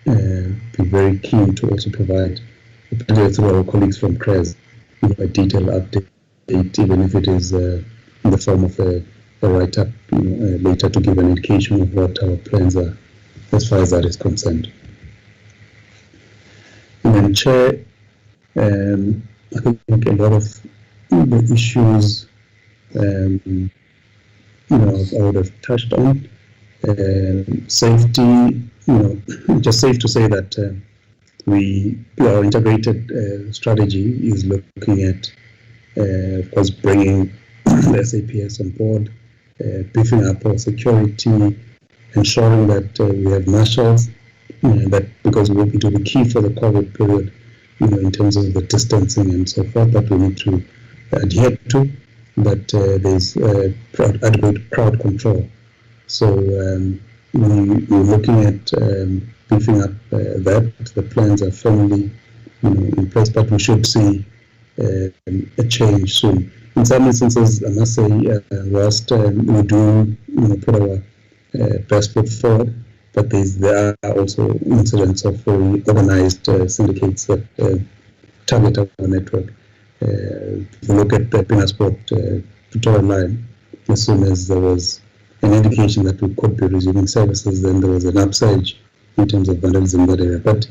be very keen to also provide, through our colleagues from PRASA, a detailed update, even if it is in the form of a write-up later, to give an indication of what our plans are as far as that is concerned. And then, Chair, I think a lot of the issues I would have touched on. Safety, just safe to say that our integrated strategy is looking at, of course, bringing the SAPS on board, beefing up our security, ensuring that we have marshals, that because it will be key for the COVID period, in terms of the distancing and so forth, that we need to adhere to, that there's adequate crowd control. So we're looking at beefing up that. The plans are firmly in place, but we should see a change soon. In some instances, I must say, whilst we do put our best foot forward, but there are also incidents of very organized syndicates that target our network. If you look at the Pinasport Pretoria line, as soon as there was an indication that we could be resuming services, then there was an upsurge in terms of vandalism in that area. But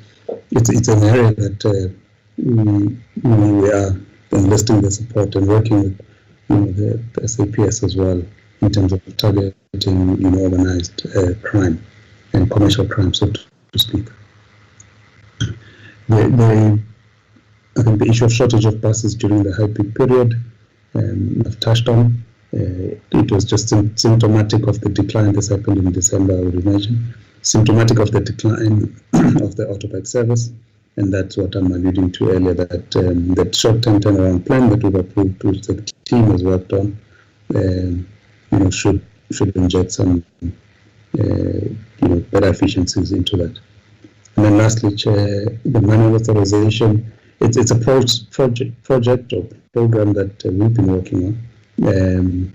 it's an area that we are enlisting the support and working with the SAPS as well in terms of targeting organized crime and commercial crime, so to speak. I think the issue of shortage of buses during the high peak period, I've touched on. It was just symptomatic of the decline. This happened in December, I would imagine. Symptomatic of the decline of the Autobike service, and that's what I'm alluding to earlier, that that short-term turnaround plan that we've approved, which the team has worked on, should inject some better efficiencies into that. And then lastly, Chair, the manual authorization, it's a project or program that we've been working on.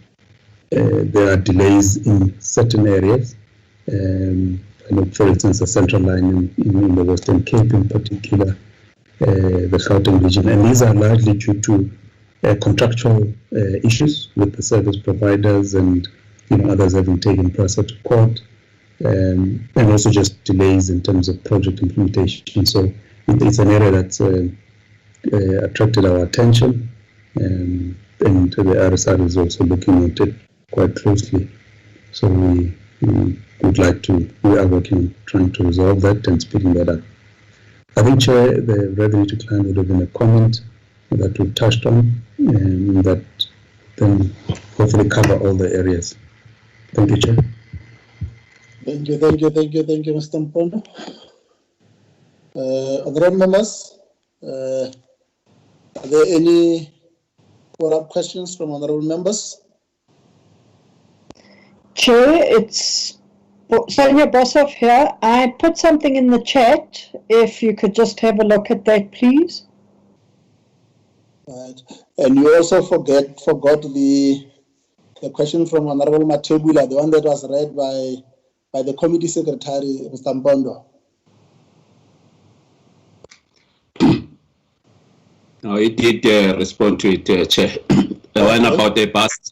There are delays in certain areas. For instance, the central line in the Western Cape in particular, the Gauteng region, and these are largely due to contractual issues with the service providers and others having taken PRASA to court, and also just delays in terms of project implementation. So it's an area that's attracted our attention, and the RSR is also looking at it quite closely. So we are working on trying to resolve that and speeding that up. I think, Chair, the revenue decline would have been a comment that we touched on, and that then hopefully cover all the areas. Thank you, Chair. Thank you, Mr. Mpondo. Honourable members, are there any follow-up questions from honourable members? Chair, it's Sonia Boshoff here. I put something in the chat. If you could just have a look at that, please. Right. And you also forgot the question from Honourable Matebula, the one that was read by the committee secretary, Mr. Mpondo. No, he did respond to it, Chair. The one about the bus.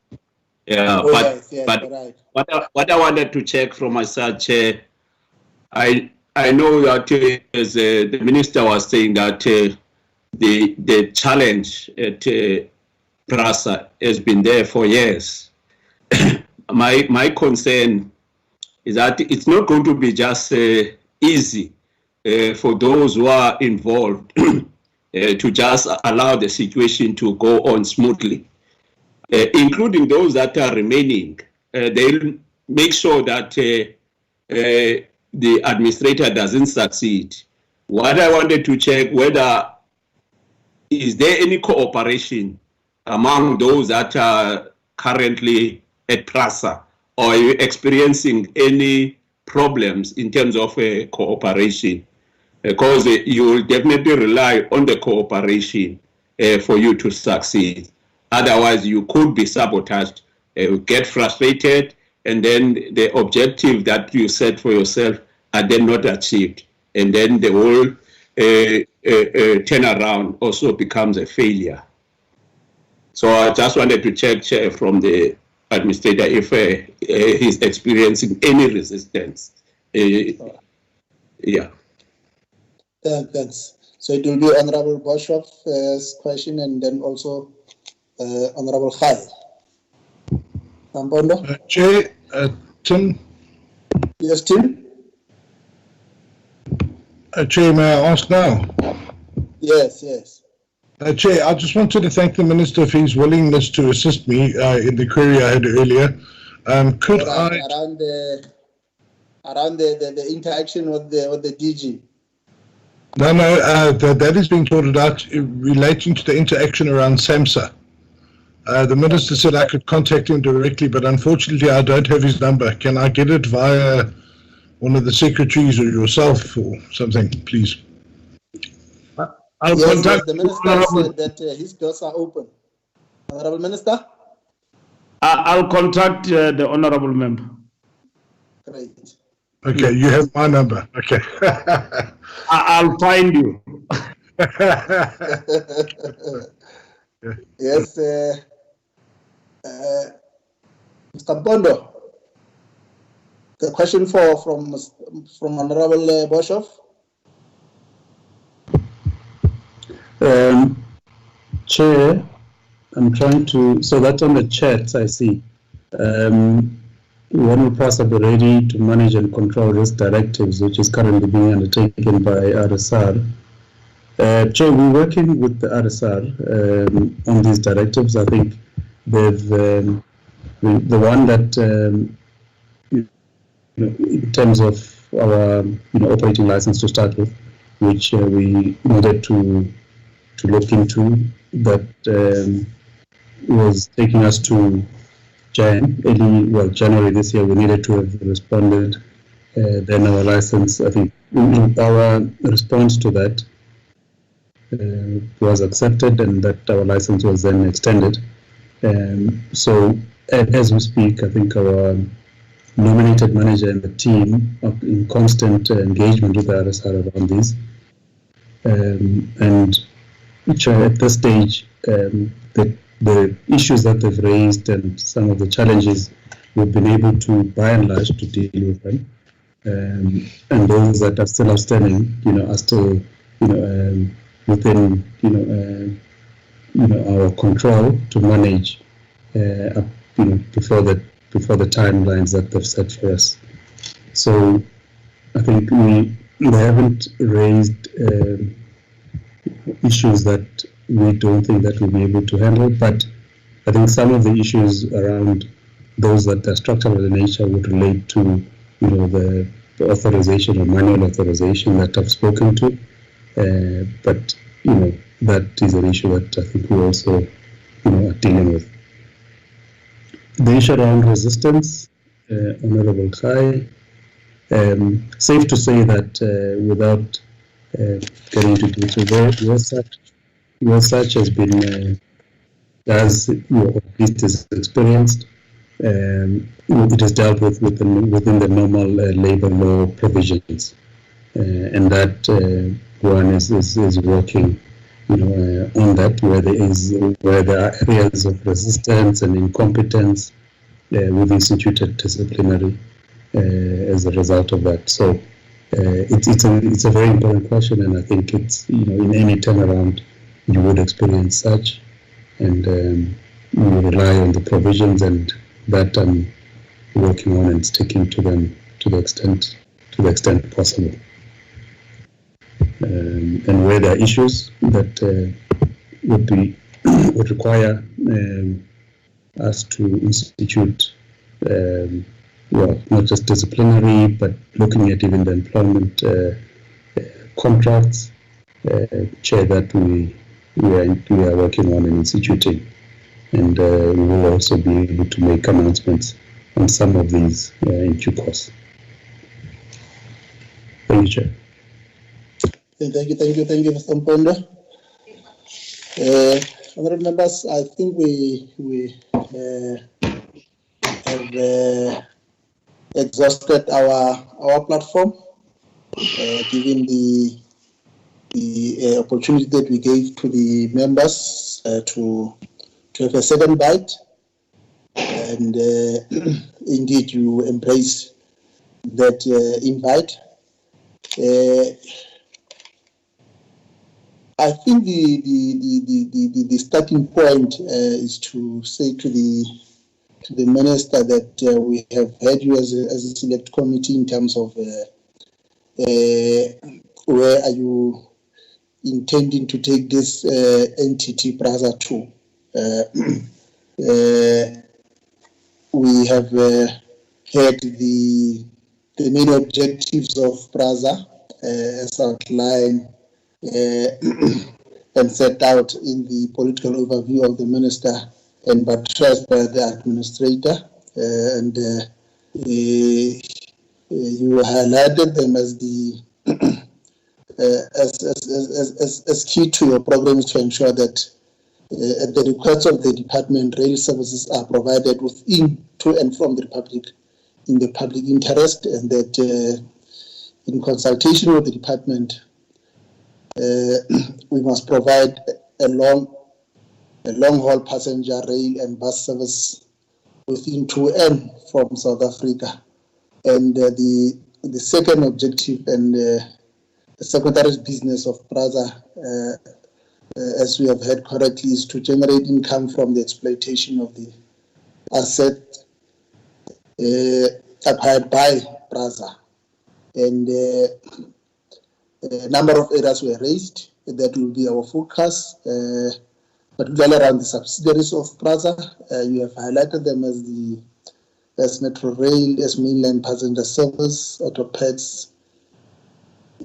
Yeah, Oh, but yes, yes, but right. what I wanted to check from my side, Chair, I know that as the minister was saying that the challenge at PRASA has been there for years. My concern is that it's not going to be just easy for those who are involved to just allow the situation to go on smoothly, including those that are remaining. They'll make sure that the administrator doesn't succeed. What I wanted to check whether is there any cooperation among those that are currently at PRASA, or are you experiencing any problems in terms of cooperation? Because you will definitely rely on the cooperation for you to succeed. Otherwise, you could be sabotaged, get frustrated, and then the objective that you set for yourself are then not achieved. And then the whole turnaround also becomes a failure. So I just wanted to check from the administrator if he's experiencing any resistance. Yeah. Thanks. So it will be Honorable Boshoff's question and then also Honorable Khai. Mpondo? Chair, Tim. Yes, Tim? Chair, may I ask now? Yes, yes. Chair, I just wanted to thank the Minister for his willingness to assist me in the query I had earlier. Could I... Around the interaction with the DG? No, that is being sorted out relating to the interaction around SAMSA. The Minister said I could contact him directly, but unfortunately I don't have his number. Can I get it via one of the secretaries or yourself or something, please? Yes, the Minister said that his doors are open. Honorable Minister? I'll contact the Honorable Member. Great. Okay, you have my number. Okay. I'll find you. Yes, Mr. Mpondo. The question from Honorable Boshoff. Chair, I'm trying to, so that's on the chat, I see. When will PRASA be ready to manage and control risk directives, which is currently being undertaken by RSR? Chair, we're working with the RSR on these directives. I think they've, the one that, in terms of our operating license to start with, which we needed to look into, that was taking us to January this year. We needed to have responded. Then our license, I think, our response to that was accepted, and that our license was then extended. So as we speak, I think our nominated manager and the team are in constant engagement with the RSR around these. And at this stage, the issues that they've raised and some of the challenges, we've been able to, by and large, to deal with them. And those that are still outstanding, are still, within, our control to manage, before the timelines that they've set for us. So I think we haven't raised issues that we don't think that we'll be able to handle, but I think some of the issues around those that are structural in nature would relate to, the authorization or manual authorization that I've spoken to, but, that is an issue that I think we also, are dealing with. The issue around resistance, Honorable Khai, safe to say that without getting into detail, such has been, as at least is experienced, it is dealt with within the normal labor law provisions, and that one is working on that, where there are areas of resistance and incompetence, we've instituted disciplinary as a result of that. So it's a very important question, and I think it's in any turnaround you would experience such, and we rely on the provisions, and that I'm working on and sticking to them to the extent possible. And where there are issues that would require us to institute, not just disciplinary, but looking at even the employment contracts, Chair, that we are working on and instituting, and we will also be able to make announcements on some of these in due course. Thank you, Chair. Thank you, Mr. Mpondo. Honourable members, I think we have exhausted our platform, given the opportunity that we gave to the members to have a second bite, and indeed you embrace that invite. I think the starting point is to say to the minister that we have had you as a select committee in terms of where are you intending to take this entity PRASA to. We have had the main objectives of PRASA as outlined and set out in the political overview of the minister and buttressed by the administrator, and you highlighted them as the as key to your programs to ensure that at the request of the department, rail services are provided within, to and from the Republic in the public interest, and that in consultation with the department, we must provide a long-haul passenger rail and bus service within, to and from South Africa. And the second objective and the secondary business of PRASA, as we have heard correctly, is to generate income from the exploitation of the asset acquired by PRASA. And a number of areas were raised that will be our focus, particularly around the subsidiaries of PRASA. You have highlighted them as Metro Rail, as mainland passenger service, Autopets,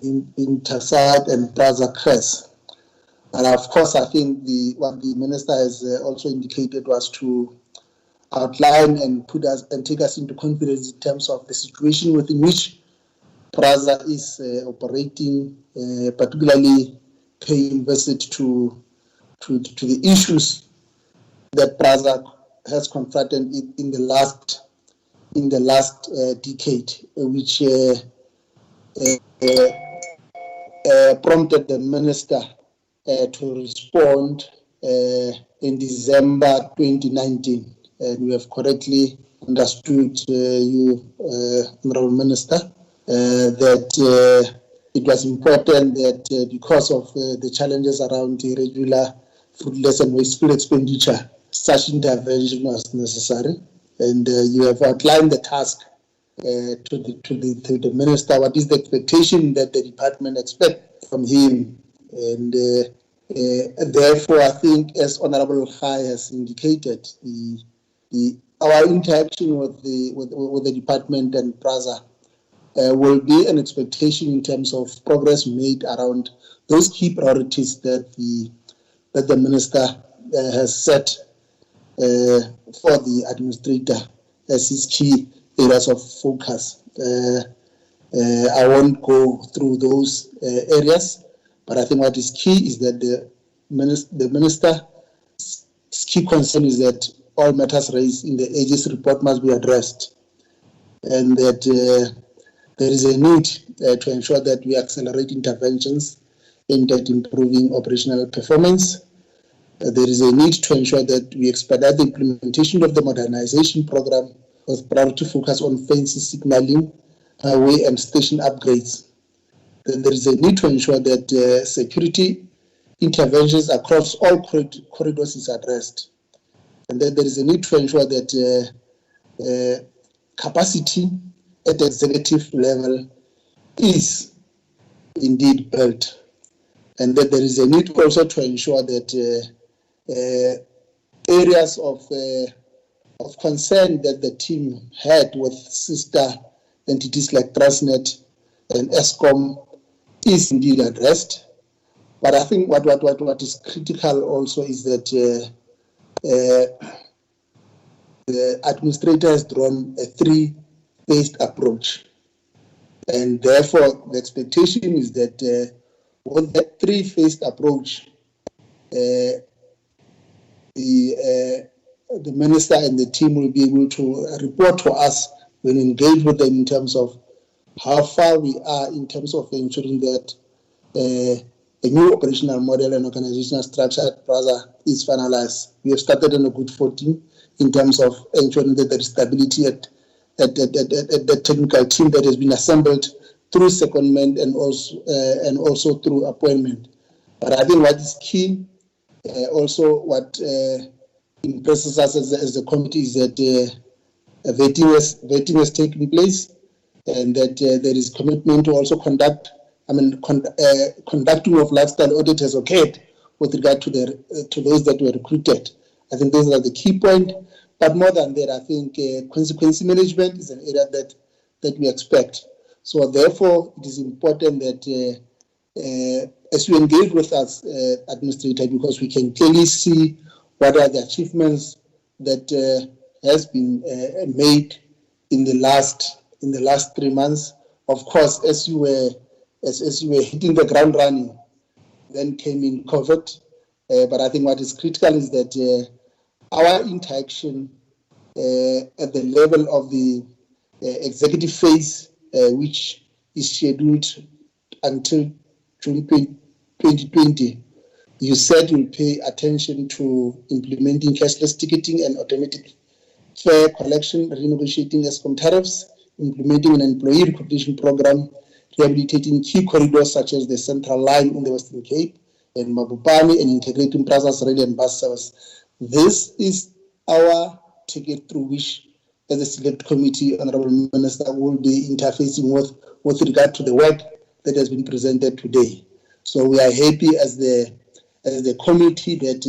Intersat, and PRASA Crest. And of course, I think what the minister has also indicated was to outline and take us into confidence in terms of the situation within which PRASA is operating, particularly paying visit to the issues that PRASA has confronted in the last decade, which prompted the minister to respond in December 2019. And we have correctly understood you, Honourable Minister, that it was important that because of the challenges around irregular, fruitless and wasteful expenditure, such intervention was necessary. And you have outlined the task to the minister. What is the expectation that the department expects from him? And therefore, I think, as Honourable Khai has indicated, our interaction with the department and PRASA will be an expectation in terms of progress made around those key priorities that the minister has set for the administrator as his key areas of focus. I won't go through those areas, but I think what is key is that the minister's key concern is that all matters raised in the Aegis report must be addressed, and that there is a need to ensure that we accelerate interventions aimed at improving operational performance. There is a need to ensure that we expedite the implementation of the modernization program with priority focus on fences, signaling, highway and station upgrades. Then there is a need to ensure that security interventions across all corridors is addressed. And then there is a need to ensure that capacity at the executive level is indeed built. And that there is a need also to ensure that areas of concern that the team had with sister entities like Transnet and ESCOM is indeed addressed. But I think what is critical also is that the administrator has drawn a three-phased approach. And therefore, the expectation is that with that three-phased approach, the minister and the team will be able to report to us when engaged with them in terms of how far we are in terms of ensuring that a new operational model and organizational structure at PRASA is finalized. We have started on a good footing in terms of ensuring that there is stability at the technical team that has been assembled through secondment and also through appointment. But I think what is key, also what impresses us as a committee is that vetting has taken place, and that there is commitment to also conducting of lifestyle audit has occurred with regard to those that were recruited. I think those are the key point. But more than that, I think consequence management is an area that we expect. So therefore, it is important that as you engage with us, administrator, because we can clearly see what are the achievements that has been made in the last 3 months. Of course, as you were hitting the ground running, then came in COVID. But I think what is critical is that our interaction at the level of the executive phase, which is scheduled until June 2020, you said you'll pay attention to implementing cashless ticketing and automated fare collection, renegotiating ESCOM tariffs, implementing an employee recognition program, rehabilitating key corridors such as the Central Line in the Western Cape and Mabopane, and integrating PRASA's rail and bus service. This is our ticket through which, as a select committee, Honorable Minister, will be interfacing with regard to the work that has been presented today. So we are happy as the committee that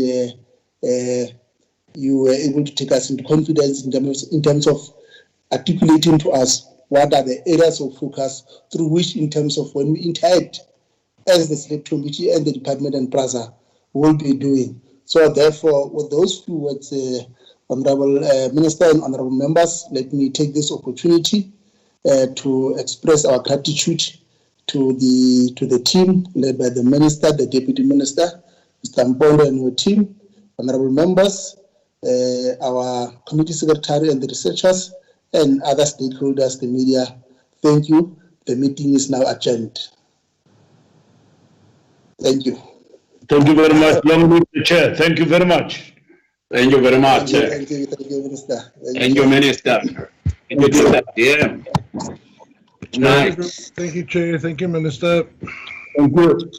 you were able to take us into confidence in terms of articulating to us what are the areas of focus through which, in terms of when we interact as the select committee and the department and PRASA will be doing. So therefore, with those few words, Honorable Minister and Honorable Members, let me take this opportunity to express our gratitude to the team led by the Minister, the Deputy Minister, Mr. Mpondo and your team, Honorable Members, our Committee Secretary and the researchers, and other stakeholders, the media. Thank you. The meeting is now adjourned. Thank you. Thank you very much. Long live the chair. Thank you very much. Thank you very much. Thank you, Minister. Thank you, Minister. Yeah. Nice. Thank you, Chair. Thank you, Minister. Thank you.